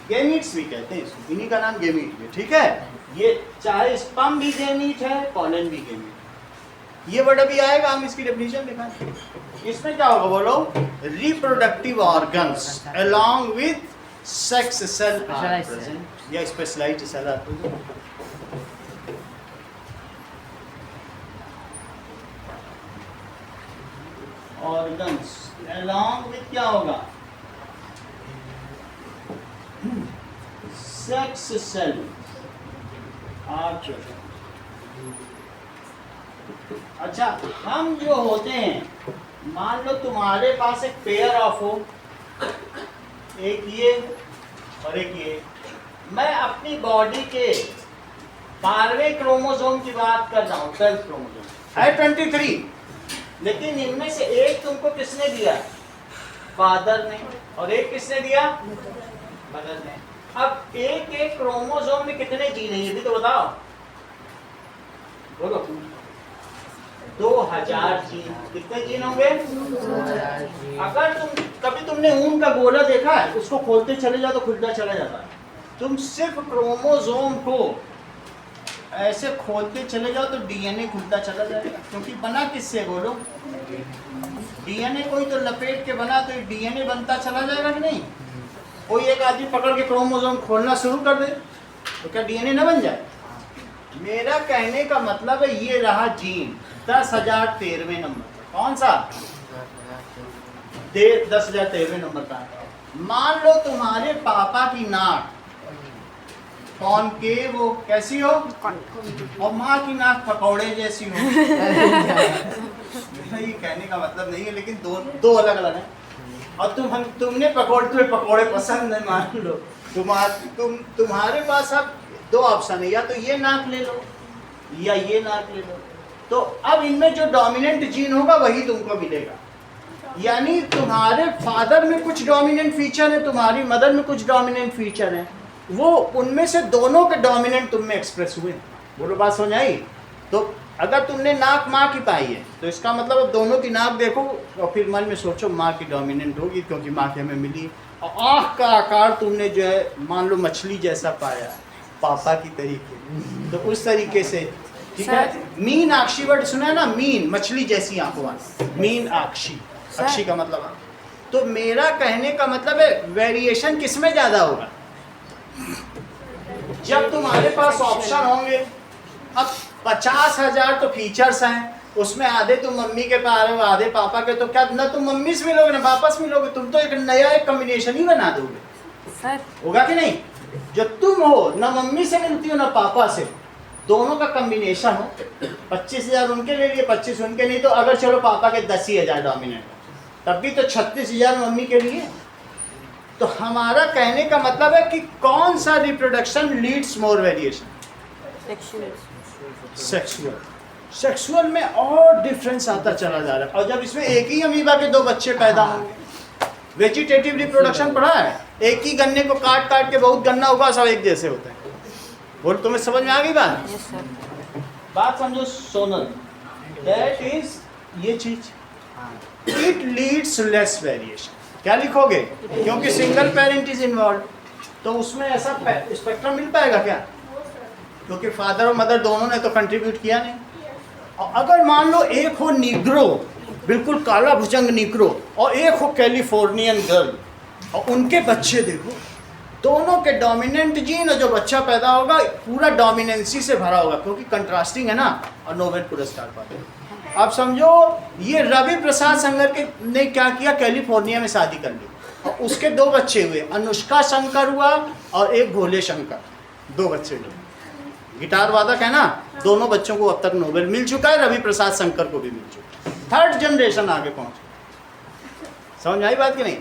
गेमीट्स भी कहते हैं इसको, इन्हीं का नाम गेमीट है। ठीक है, ये चाहे स्पर्म भी गेमीट है, पॉलन भी गेमीट। ये वर्ड अभी आएगा, हम इसकी डेफिनेशन दिखाएं। इसमें क्या होगा बोलो? Reproductive organs along with sex cell are present, या specialized cell are present. Organs along with क्या होगा? Sex cell are present. अच्छा, हम जो होते हैं, मान लो तुम्हारे पास एक पेयर ऑफ हो, एक ये और एक ये। मैं अपनी बॉडी के 12वें क्रोमोसोम की बात कर रहा हूँ, 12 क्रोमोसोम है 23, लेकिन इनमें से एक तुमको किसने दिया? फादर ने, और एक किसने दिया? मदर ने। अब एक एक क्रोमोसोम में कितने जीन हैं ये भी तो बताओ, बोलो। 2000 जीन। कितने जीन होंगे? 2000 जीन। अगर तुमने ऊन का गोला देखा है, उसको खोलते चले जाओ तो खुलता चला जाता है। तुम सिर्फ क्रोमोसोम को ऐसे खोलते चले जाओ तो डीएनए खुलता चला जाएगा, क्योंकि बना किससे बोलो? डीएनए कोई तो लपेट के बना, तो डीएनए बनता चला जाएगा कि नहीं? कोई एक आदमी पकड़ के क्रोमोसोम खोलना शुरू कर दे तो क्या डीएनए न बन जाए? मेरा कहने का मतलब है ये रहा जीन 10,013वें नंबर। कौन सा? 10,013वें नंबर का। मान लो तुम्हारे पापा की नाक कॉनकेव हो, कैसी हो? और माँ की नाक पकौड़े जैसी हो। मेरा ये कहने का मतलब नहीं है, लेकिन दो अलग अलग हैं। और तुमने पकौड़े पसंद है, मान लो तुम्हारे पास अब 2 ऑप्शन है, या तो ये नाक ले लो या ये नाक ले लो। तो अब इनमें जो डोमिनेंट जीन होगा वही तुमको मिलेगा। यानी तुम्हारे फादर में कुछ डोमिनेंट फीचर है, तुम्हारी मदर में कुछ डोमिनेंट फीचर है, वो उनमें से दोनों के डोमिनेंट तुम में एक्सप्रेस हुए। बोलो बात समझ आई? तो अगर तुमने नाक माँ की पाई है तो इसका मतलब अब दोनों की नाक देखो और फिर मन में सोचो माँ की डोमिनेंट होगी, क्योंकि माँ की हमें मिली। और आँख का आकार तुमने जो है मान लो मछली जैसा पाया है, पापा की तरीके, तो उस तरीके से, ठीक है। मीन आक्षी वर्ड सुना है ना? मीन, मछली जैसी आंखों वाला, मीन आक्षी, अक्षी का मतलब। तो मेरा कहने का मतलब है वेरिएशन किसमें ज्यादा होगा? जब तुम्हारे पास ऑप्शन होंगे। अब 50,000 तो फीचर्स हैं, उसमें आधे तुम मम्मी के पास हो, आधे पापा के, तो क्या ना तुम मम्मी से मिलोगे ना पापा से मिलोगे, तुम तो एक नया एक कॉम्बिनेशन ही बना दोगे। सर होगा कि नहीं? जो तुम हो ना मम्मी से मिलती हो ना पापा से, दोनों का कॉम्बिनेशन हो। 25,000 उनके ले लिए, 25 उनके, नहीं तो अगर चलो पापा के 10,000 डोमिनेंट, तब भी तो 36,000 मम्मी के लिए। तो हमारा कहने का मतलब है कि कौन सा reproduction Leeds more variation? Sexual में और डिफरेंस आता चला जा रहा है। और जब इसमें एक ही अमीबा के 2 बच्चे पैदा होंगे, वेजिटेटिव रिप्रोडक्शन पढ़ा है? एक ही गन्ने को काट काट के बहुत गन्ना होगा, सब एक जैसे होते हैं। बोल, तुम्हें समझ में आ गई बात? Yes sir. बात समझो सोनल, दैट इज ये चीज, इट लीड्स लेस वेरिएशन। क्या लिखोगे? क्योंकि सिंगल पेरेंट इज इन्वॉल्व, तो उसमें ऐसा स्पेक्ट्रम मिल पाएगा क्या? क्योंकि फादर और मदर दोनों ने तो कंट्रीब्यूट किया नहीं। और अगर मान लो एक हो निग्रो, बिल्कुल काला भुजंग निग्रो, और एक हो कैलिफोर्नियन गर्ल, और उनके बच्चे देखो, दोनों के डोमिनेंट जीन, और जो बच्चा पैदा होगा पूरा डोमिनेंसी से भरा होगा, क्योंकि कंट्रास्टिंग है ना, और नोबेल पुरस्कार पाते। आप समझो ये रवि प्रसाद शंकर के ने क्या किया, कैलिफोर्निया में शादी कर ली, और उसके 2 बच्चे हुए, अनुष्का शंकर हुआ और एक भोले शंकर, 2 बच्चे हुए। गिटार वादक है ना, दोनों बच्चों को अब तक नोबेल मिल चुका है, रवि प्रसाद शंकर को भी मिल चुका है। 3rd जनरेशन आगे पहुंच। समझ आई बात कि नहीं?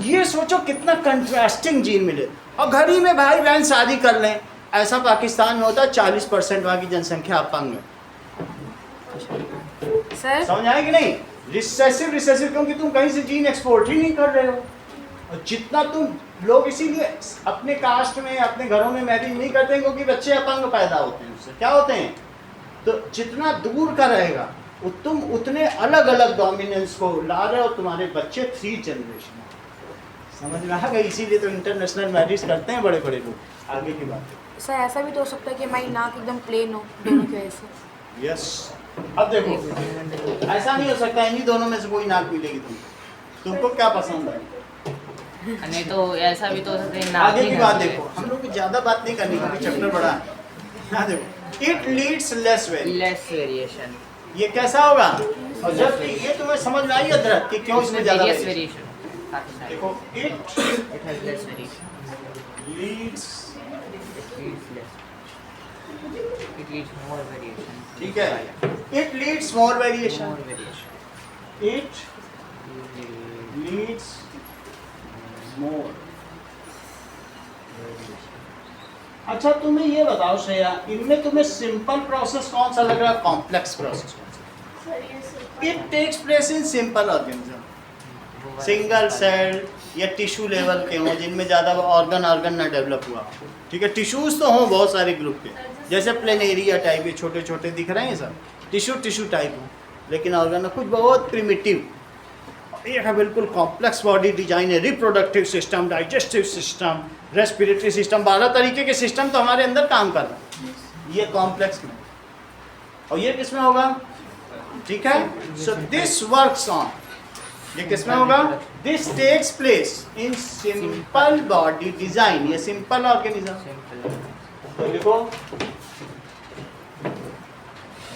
ये सोचो कितना कंट्रास्टिंग जीन मिले। और घर ही में भाई बहन शादी कर लें, ऐसा पाकिस्तान में होता है। 40% वहाँ की जनसंख्या अपंग है। सर समझ आए कि नहीं? रिसेसिव, क्योंकि तुम कहीं से जीन एक्सपोर्ट ही नहीं कर रहे हो। और जितना तुम लोग इसीलिए अपने कास्ट में, अपने घरों में मैरिज नहीं करते हैं, क्योंकि बच्चे अपंग पैदा होते हैं। उससे क्या होते हैं? तो जितना दूर का रहेगा तुम उतने अलग अलग डोमिनेंस को ला रहे हो, तुम्हारे बच्चे 3 जनरेशन। समझ में आ गई? इसीलिए तो इंटरनेशनल मैरिज करते हैं बड़े बड़े लोग। आगे की बात है। सर ऐसा भी तो हो सकता है कि हमारी नाक एकदम प्लेन हो दोनों की वजह से। यस। अब देखो ऐसा नहीं हो सकता इन्हीं दोनों में से कोई नाक मिलेगी तुमको क्या पसंद है? नहीं तो ऐसा भी तो हो सकता है नाक आगे ही की ना बात मिले। देखो, हम लोग को ज्यादा बात नहीं करनी क्योंकि चैप्टर बड़ा है। हाँ देखो, it leads less very, less variation, ये कैसा होगा? और जब ये तुम्हें समझ में आई अदरक कि क्यों इसमें ज्यादा वेरियस वेरिएशन। वेरिएशन। देखो it it has less variation, leads, it leads more variation. ठीक है, it leads more variation, more variation, it leads more. अच्छा तुम्हें ये बताओ श्रेया, इनमें तुम्हें सिंपल प्रोसेस कौन सा लग रहा है, कॉम्प्लेक्स प्रोसेस कौन सा? It takes place in simple organism, single cell या टिश्यू लेवल के हों जिनमें ज़्यादा ऑर्गन ना डेवलप हुआ, ठीक है। टिश्यूज़ तो हों बहुत सारे ग्रुप के, जैसे प्लेनेरिया टाइप, ये छोटे छोटे दिख रहे हैं सब टिश्यू टाइप हो, लेकिन ऑर्गन कुछ बहुत प्रिमिटिव। एक है बिल्कुल कॉम्प्लेक्स बॉडी डिजाइन है, reproductive system, digestive system, respiratory system, 12 तरीके के सिस्टम तो हमारे अंदर काम कर रहे हैं, ये कॉम्प्लेक्स में। और ये किस में होगा, ठीक है। सो दिस वर्क्स ऑन, ये किस में होगा, this takes place in simple body design, ये सिंपल ऑर्गेनिज्म। सिंपल, तो लिखो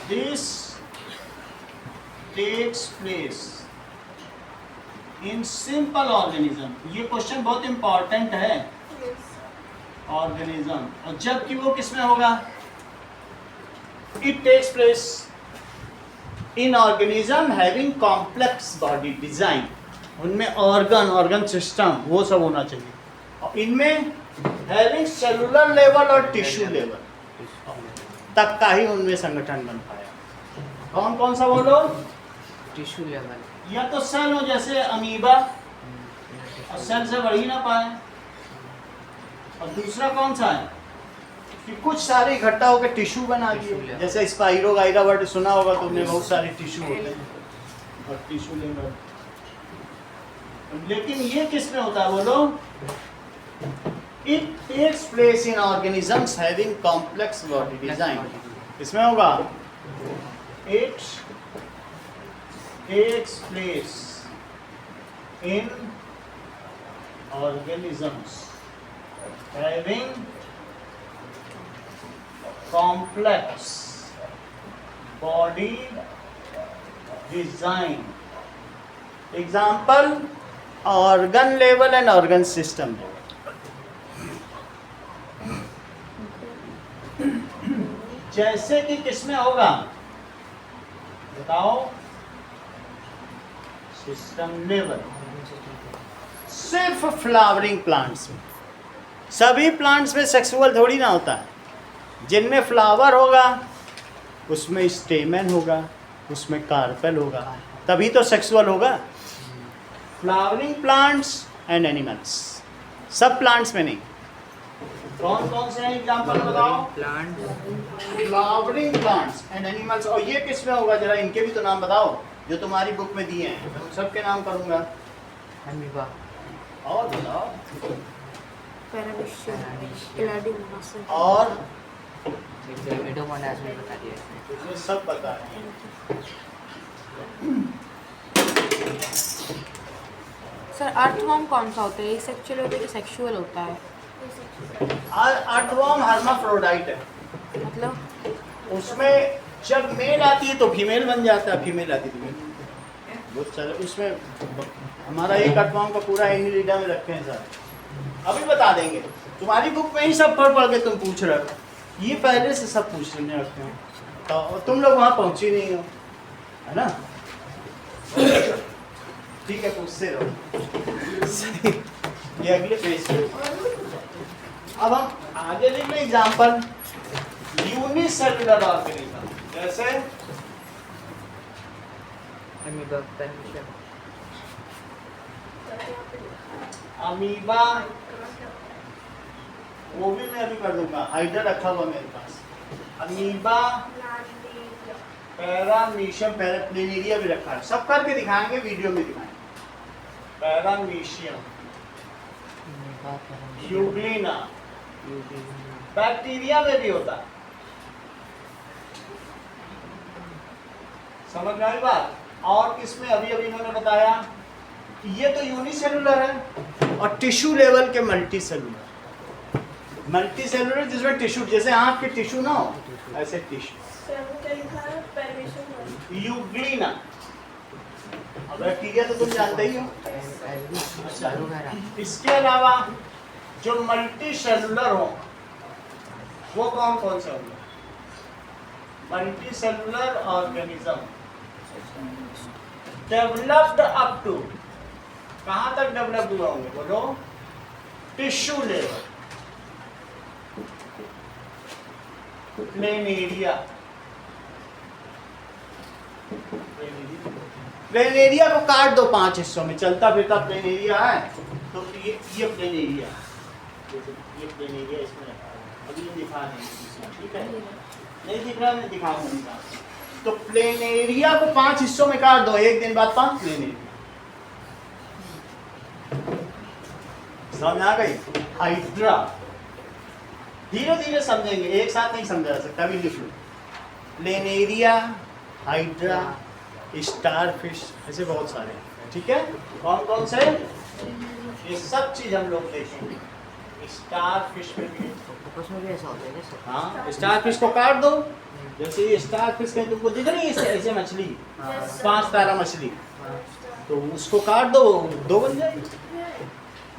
this takes place in simple organism, ये क्वेश्चन बहुत इंपॉर्टेंट है, ऑर्गेनिज्म। और जबकि वो किसमें होगा, it takes place in organism having complex body design, उनमें ऑर्गन सिस्टम वो सब होना चाहिए, और इनमें हैविंग सेलुलर लेवल और टिश्यू लेवल तक का ही उनमें संगठन बन पाया। कौन कौन सा बोलो, टिश्यू लेवल, या तो सेल हो जैसे अमीबा, और सेल से बढ़ ही ना पाए, और दूसरा कौन सा है कि कुछ सारे इकट्ठा होकर टिश्यू बना दिए, जैसे स्पाइरो गाइरा वर्ड सुना होगा तुमने, बहुत सारे टिश्यू होते हैं और टिश्यू लेवल। लेकिन ये किस में होता है बोलो, it takes place in organisms having complex body design, इसमें होगा it takes place in organisms having complex body design. Example, organ level and organ system level. जैसे कि किसमें होगा बताओ, सिस्टम लेवल, सिर्फ फ्लावरिंग प्लांट्स में, सभी प्लांट्स में सेक्सुअल थोड़ी ना होता है, जिनमें फ्लावर होगा उसमें स्टेमन होगा, उसमें कार्पेल होगा, तभी तो सेक्सुअल होगा। फ्लावरिंग प्लांट्स एंड एनिमल्स, सब प्लांट्स में नहीं। कौन कौन से हैं एग्जांपल बताओ, plant, flowering plants and animals. और ये किस में होगा, जरा इनके भी तो नाम बताओ जो तुम्हारी बुक में दिए हैं, मैं उन सबके नाम करूंगा। अमीबा, और बताओ, और एडोमोनास में बता दिया इसने। ये सब बता रहे सर अर्थवर्म कौन सा होता है, ये सेक्सुअल होता है कि सेक्सुअल होता है? अर्थवर्म हर्माफ्रोडाइट है, मतलब उसमें जब मेल आती है तो फीमेल बन जाता है, फीमेल आती है तो मेल। बहुत सारे उसमें, हमारा एक अर्थवर्म का पूरा एनिलिडा में रखे हैं सर, अभी बता देंगे। तुम्हारी बुक में ही सब पढ़ के तुम पूछ रहे हो, ये पहले से सब पूछने रखते हैं, तो तुम लोग वहाँ पहुँचे नहीं हो, है ना। ठीक है, पूछते रहो। ये अगले पेज पे। अब हम आगे लिख लें एग्जाम्पल, यूनिसेलुलर ऑर्गेनिज्म, जैसे अमीबा, पेनिशियम, अमीबा, वो भी मैं अभी कर दूंगा, हाइड्रा रखा हुआ मेरे पास। अमीबा, पैरामीशियम, प्लेनेरिया भी रखा है, सब करके दिखाएंगे, वीडियो में दिखाएंगे। पैरामीशियम, अमीबा, यूग्लिना, बैक्टीरिया में भी होता है। समझ में आई बात? और किसमें अभी अभी इन्होंने बताया, ये तो यूनिसेलुलर है और टिश्यू लेवल के मल्टी सेलुलर। मल्टी सेलुलर जिसमें टिश्यू, जैसे आंख के टिश्यू ना हो ऐसे टिश्यू। यूग्लिना, अब बैक्टीरिया तो तुम जानते ही हो। अच्छा, इसके अलावा जो मल्टी सेलुलर हो वो कौन कौन से होंगे? Multicellular organism developed up to, कहां तक डेवलप हुआ होंगे बोलो? Tissue level, planaria. प्लेनेरिया को काट दो 5 हिस्सों में, चलता फिरता प्लेनेरिया है तो ये प्लेनेरिया, ये प्लेनेरिया इसमें रखा है। अभी दिखा देंगे, ठीक है? नहीं दिख रहा, मैं दिखाऊंगा। तो प्लेनेरिया को 5 हिस्सों में काट दो, एक दिन बाद 5 प्लेनेरिया। समझ आ गई? हाइड्रा, धीरे धीरे समझेंगे, एक साथ नहीं समझा जा सकता, अभी लिख लो। प्लेनेरिया, हाइड्रा, स्टार फिश, ऐसे बहुत सारे हैं, ठीक है? कौन कौन से? ये सब चीज हम लोग देखेंगे। स्टार फिश में भी, ऑक्टोपस में भी ऐसा होता है क्या सर? हाँ, स्टार फिश को काट दो, जैसे ये स्टार फिश कहीं तुमको दिख रही है ऐसे मछली, 5 तारा मछली, तो उसको काट दो, 2 बन जाएगी।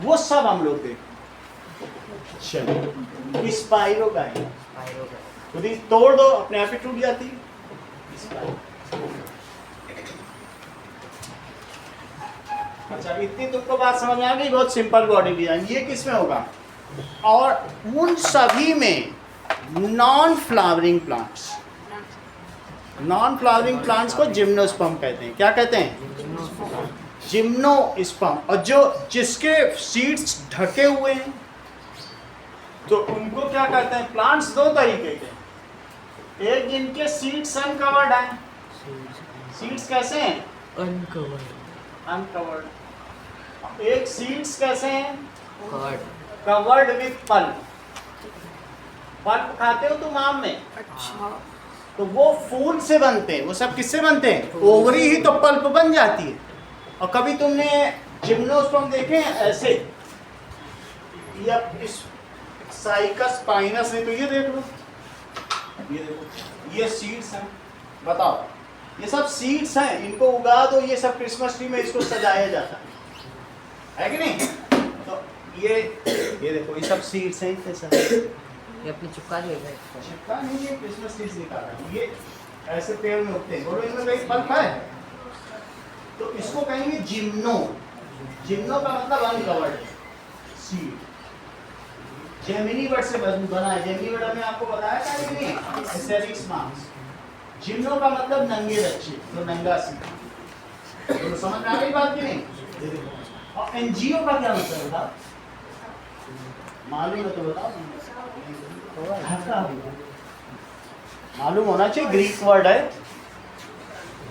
वो सब हम लोग देखें। चलो, स्पाइरोगाइट, खुद ही तोड़ दो, अपने आप ही टूट जाती है। अच्छा, इतनी तुमको बात समझ में आ गई? बहुत सिंपल बॉडी डिजाइन। ये किस में होगा? और उन सभी में non flowering plants, non flowering plants को जिम्नोस्पर्म कहते हैं। क्या कहते हैं? जिम्नोस्पर्म। और जो जिसके सीड्स ढके हुए हैं तो उनको क्या कहते हैं? प्लांट्स 2 तरीके के, एक जिनके सीड्स अनकवर्ड हैं। सीड्स कैसे हैं? अनकवर्ड। एक सीड्स कैसे हैं? Covered with pulp. पल्प खाते हो तुम आम में? अच्छा, तो वो फूल से बनते हैं। वो सब किससे बनते हैं? ओवरी ही तो पल्प बन जाती है। और कभी तुमने जिम्नोस्पर्म देखे हैं ऐसे, या इस साइकस पाइनस है, तो ये देख लो, ये देखो, ये सीड्स हैं। बताओ, ये सब सीड्स हैं, इनको उगा दो, ये सब क्रिसमस ट्री में इसको सजाया जाता है कि नहीं? तो ये देखो, ये सब सीड्स हैं, इतने सारे। ये अपनी चिपका देगा, चिपका नहीं, ये क्रिसमस ट्री से निकाला है। ये ऐसे पेड़ में उगते हैं। बोलो, इनमें कहीं पल्प है? तो इसको कहेंगे जिम्नो। जिम्नो का मतलब अनकवर्ड सीड। जेमिनी वर्ड से बना है। जेमिनी वर्ड में आपको बताया था कि नहीं? एसेरिक्स मार्क्स। जिम्नो का मतलब नंगे बच्चे, तो नंगा सीड। तो समझ में आ गई बात की नहीं? और एनजीओ का क्या मतलब होता? मालूम है तो बताओ। मालूम होना चाहिए, ग्रीक वर्ड है।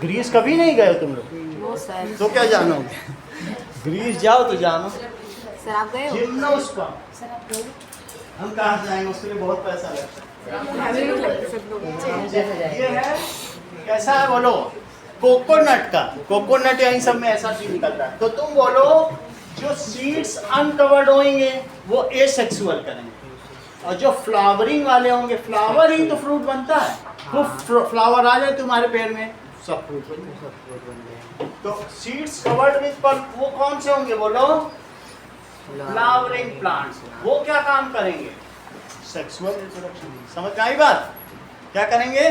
ग्रीस कभी नहीं गए तुम लोग? No sir. तो क्या जानोगे? ग्रीस जाओ तो जानो। सर आप गए हो? जिम्नोस्पर्म। सर आप गए हो? हम कहाँ से जाएंगे? उसके लिए बहुत पैसा लगता हमें भी लगता है सब लोग। है। ये है, कैसा है बोलो? कोकोनट का। कोकोनट यही सब में ऐसा चीज निकल रहा है। तो तुम बोलो, जो सीड्स अनकवर्ड होंगे वो एसेक्सुअल करेंगे, और जो फ्लावरिंग वाले होंगे, फ्लावर ही तो फ्रूट बनता है। तो फ्लावर आ जाए तुम्हारे पेड़ में, सब फ्रूट बन जाए। तो सीड्स कवर्ड विद पल्प, वो कौन से होंगे बोलो? Flowering plants. वो क्या काम करेंगे? Sexual reproduction. समझ में आई बात? क्या करेंगे?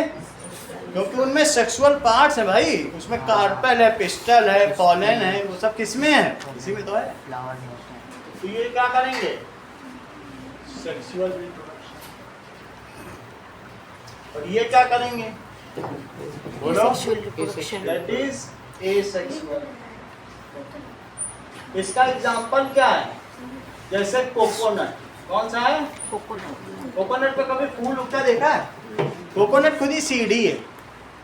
क्योंकि उनमें सेक्सुअल पार्ट्स है भाई, उसमें कार्पेल है, पिस्टल है, पॉलन है, वो सब किसमें है? इसी में तो है। फ्लावर नहीं होते हैं। तो ये क्या करेंगे? Sexual reproduction. और ये क्या करेंगे बोलो? Asexual reproduction। That is asexual. इसका एग्जांपल क्या है? जैसे कोकोनट। कौन सा है? कोकोनट। कोकोनट पे कभी फूल उगता देखा है? कोकोनट खुद ही सीड ही है।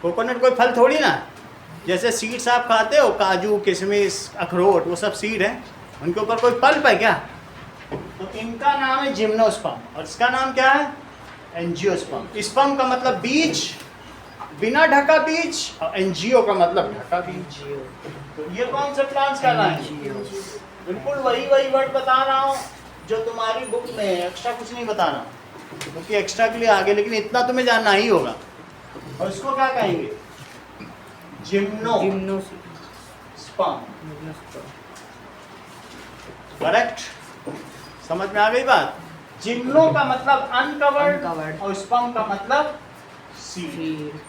कोकोनट कोई फल थोड़ी ना। जैसे सीड्स आप खाते हो, काजू, किशमिश, अखरोट, वो सब सीड है। उनके ऊपर कोई पल्प है क्या? तो इनका नाम है जिम्नोस्पर्म, और इसका नाम क्या है? एंजियोस्पर्म। स्पर्म का मतलब बीज, बिना ढका बीज, और एंजियो का मतलब ढका बीज। तो ये कौन से प्लांट्स कहलाएंगे? बिल्कुल वही वर्ड बता रहा हूँ जो तुम्हारी बुक में है, एक्स्ट्रा कुछ नहीं बताना, क्योंकि एक्स्ट्रा के लिए आगे, लेकिन इतना तुम्हें जानना ही होगा। और इसको क्या कहेंगे? जिम्नोस्पर्म। करेक्ट, समझ में आ गई बात? जिम्नो का मतलब अनकवर्ड और स्पर्म का मतलब सीड।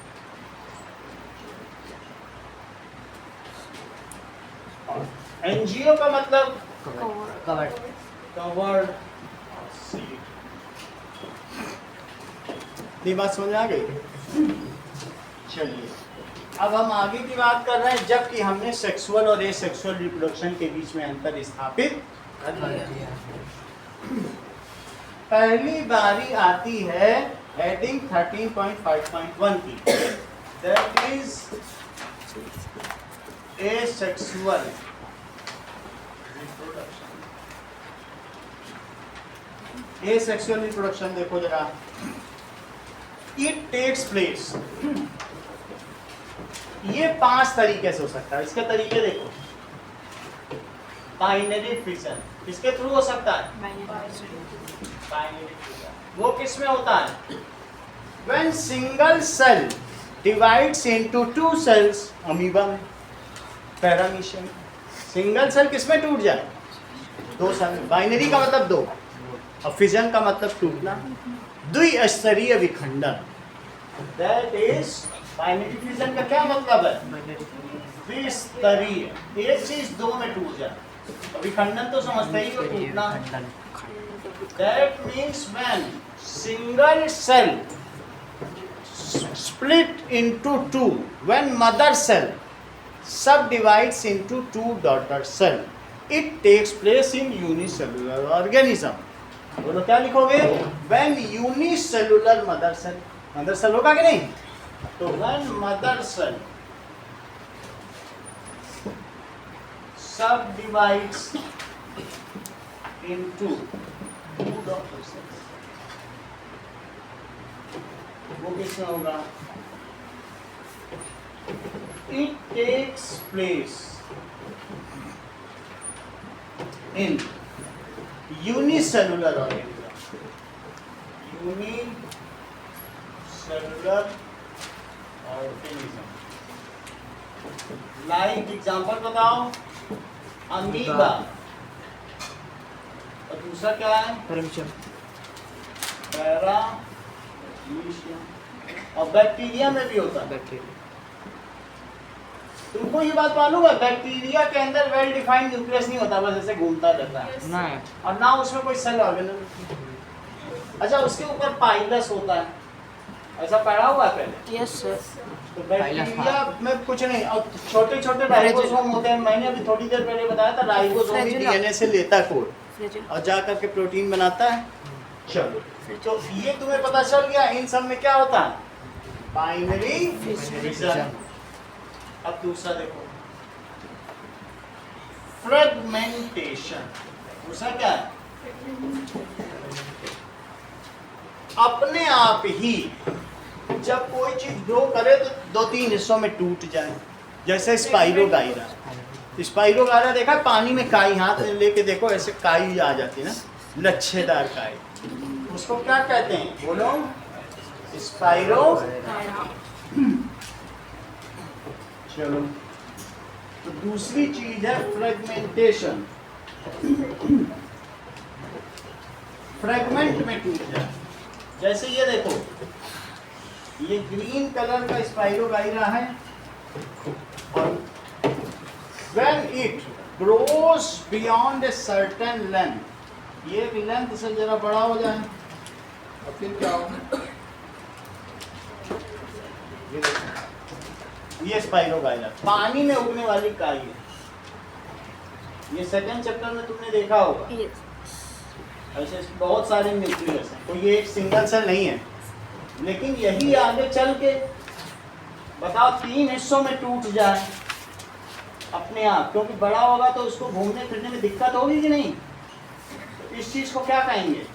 एंजियो का मतलब कवर्ड सीड। ये बात समझ में आ गई? चलिए अब हम आगे की बात कर रहे हैं, जबकि हमने सेक्सुअल और एसेक्सुअल रिप्रोडक्शन के बीच में अंतर स्थापित कर लिया। पहली बारी आती है हेडिंग 13.5.1 की, that is asexual reproduction. Asexual reproduction देखो जरा, इट टेक्स प्लेस। ये 5 तरीके से हो सकता है। इसके तरीके देखो, बाइनरी फिशन किसके थ्रू हो सकता है? Binary fission. वो किस में होता है? When single cell divides into 2 cells, amoeba में, पैरामीशियम। सिंगल सेल किस में टूट जाए? 2 सेल में। बाइनरी का मतलब 2 और फिजन का मतलब टूटना, द्विस्तरीय विखंडन। दैट इज बाइनरी फिजन का क्या मतलब है? द्विस्तरीय, एक चीज 2 में टूट जाए। विखंडन तो समझते ही हो, टूटना। That means when single cell split into 2, when mother cell subdivides into 2 daughter cell, it takes place in unicellular organism. बोलो क्या लिखोगे? When unicellular mother cell, mother cell होगा कि नहीं? तो when mother cell subdivides into 2 daughter cells, वो किसमें होगा? It takes place in unicellular organism. Unicellular organism. Like example बताओ, अमीबा, और दूसरा क्या है? पैरामीशियम। और बैक्टीरिया में भी होता है। तुमको ये बात मालूम है? बैक्टीरिया के अंदर वेल डिफाइंड न्यूक्लियस नहीं होता, बस ऐसे घूमता रहता है और ना उसमें कोई सेल ऑर्गेनेल। अच्छा, उसके ऊपर पाइलस होता है, ऐसा पढ़ा हुआ है पहले? Yes sir. तो बैक्टीरिया में कुछ नहीं, और छोटे छोटे राइबोसोम होते हैं। मैंने अभी थोड़ी देर पहले बताया था, राइबोसोम ही डीएनए से लेता है कोड और जा करके प्रोटीन बनाता है। चलो, तो ये तुम्हें पता चल गया इन सब में क्या होता है? Binary fission. अब दूसरा देखो, फ्रेगमेंटेशन। दूसरा क्या है? अपने आप ही जब कोई चीज ग्रो करे तो 2-3 हिस्सों में टूट जाए, जैसे स्पाइरोगाइरा। स्पाइरोगाइरा देखा, पानी में काई, हाथ में लेके देखो, ऐसे काई आ जाती है ना, लच्छेदार काई। उसको क्या कहते हैं? बोलो, स्पाइरो। चलो, तो दूसरी चीज है फ्रेगमेंटेशन। फ्रेगमेंट में टूट जाए, जैसे ये देखो, ये ग्रीन कलर का स्पाइरोगाइरा है, और when it grows beyond a certain length, ये लेंथ से जरा बड़ा हो जाए, और फिर क्या होगा? ये देखो, ये स्पाइरोगाइरा पानी में उगने वाली काई है। ये सेकंड चैप्टर में तुमने देखा होगा। ऐसे बहुत सारे न्यूक्लियस हैं, तो ये एक सिंगल सेल नहीं है, लेकिन यही आगे चल के बताओ 3 हिस्सों में टूट जाए अपने आप, क्योंकि बड़ा होगा तो उसको घूमने फिरने में दिक्कत होगी कि नहीं? तो इस चीज को क्या कहेंगे?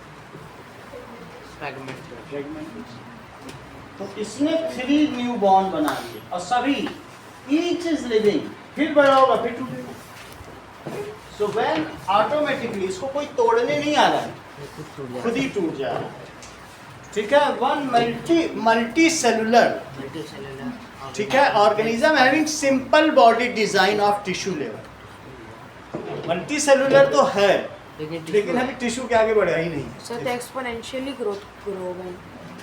तो इसने 3 न्यू बॉन्ड बना लिए और सभी ईच इज लिविंग, फिर बड़ा होगा फिर टूटेगा। सो व्हेन ऑटोमेटिकली इसको कोई तोड़ने नहीं आ रहा है, ये खुद टूट खुद जाएगा। ही टूट जा रहा है। ठीक है, वन मल्टी सेलुलर, मल्टीसेलुलर। ठीक है, organism having simple body design of tissue level. Multi cellular तो है लेकिन अभी टिश्यू के आगे बढ़ा ही नहीं। सर तो एक्सपोनेंशियली ग्रो होगा।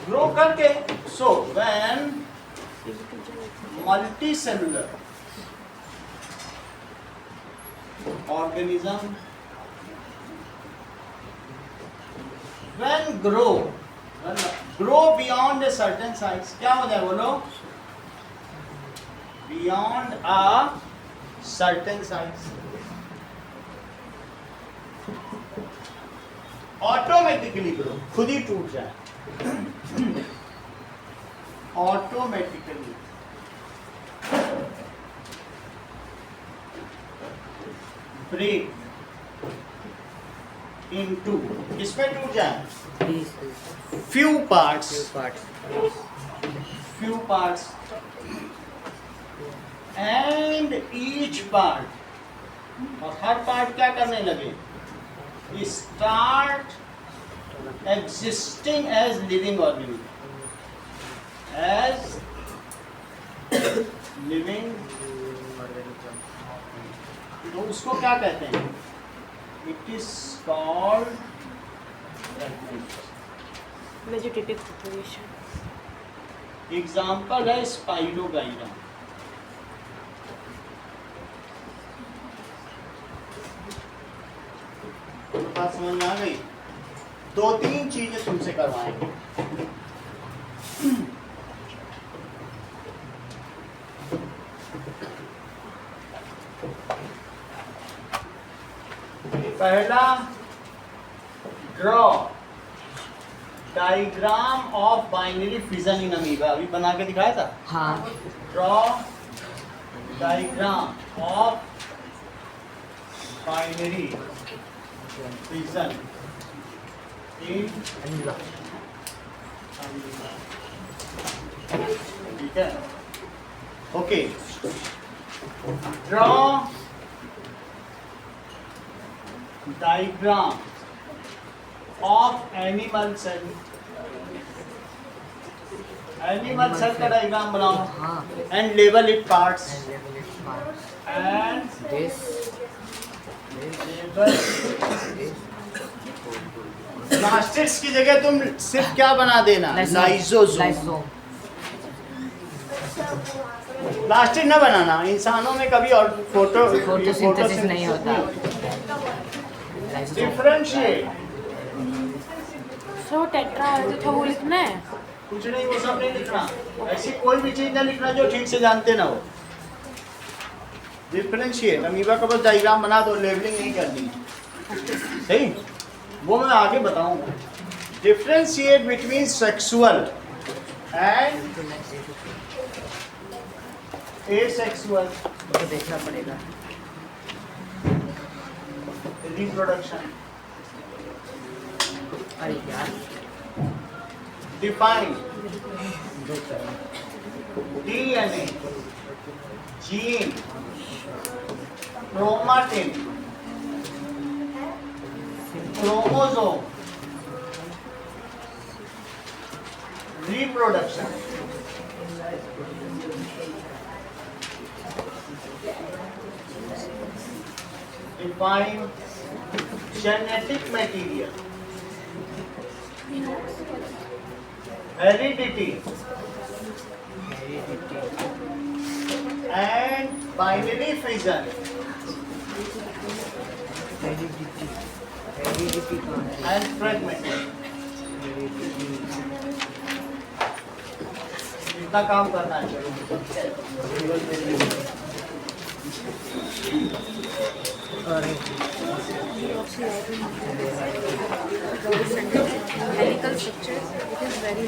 ग्रो करके, so when multi cellular organism when grow beyond a certain size, क्या हो जाए बोलो, beyond a certain size, automatically grow, खुद ही टूट जाए, ऑटोमेटिकली ब्रेक इनटू, किसमें टूट जाए, few parts, and each part, और हर पार्ट क्या करने लगे, start existing as living organism, as living, तो उसको क्या कहते हैं, it is called vegetative population. Example है स्पाइरोगाइरा। बात समझ में आ गई? 2-3 चीजें तुमसे करवाएंगे। पहला, draw diagram of binary fission in amoeba, अभी बना के दिखाया था। हाँ। Draw diagram of binary fission in amoeba. ठीक है, okay. Draw diagram of animal cell, animal cell का डायग्राम बनाओ हाँ। And label it parts and This. Label. Plastics की जगह तुम सिर्फ क्या बना देना, लाइसोसोम। लाइसोसोम। प्लास्टिक न बनाना, इंसानों में कभी और फोटोसिंथेसिस नहीं होता। डिफरेंशिएट, सो टेट्रा जो था वो लिखना है। कुछ नहीं, वो सब नहीं लिखना, ऐसी कोई भी चीज ना लिखना जो ठीक से जानते ना हो। डिफरेंशिएट, अमीबा का बस डायग्राम बना दो, लेबलिंग नहीं करनी, सही, वो मैं आगे बताऊंगा। Differentiate between sexual and asexual, तो देखना पड़ेगा। रिप्रोडक्शन। अरे यार, define DNA, gene, chromatin, chromosome, reproduction. Define genetic material, heredity, and binary fission, heredity कौन है? and fragmentation। इतना काम करना है, अरे helical structure, it is very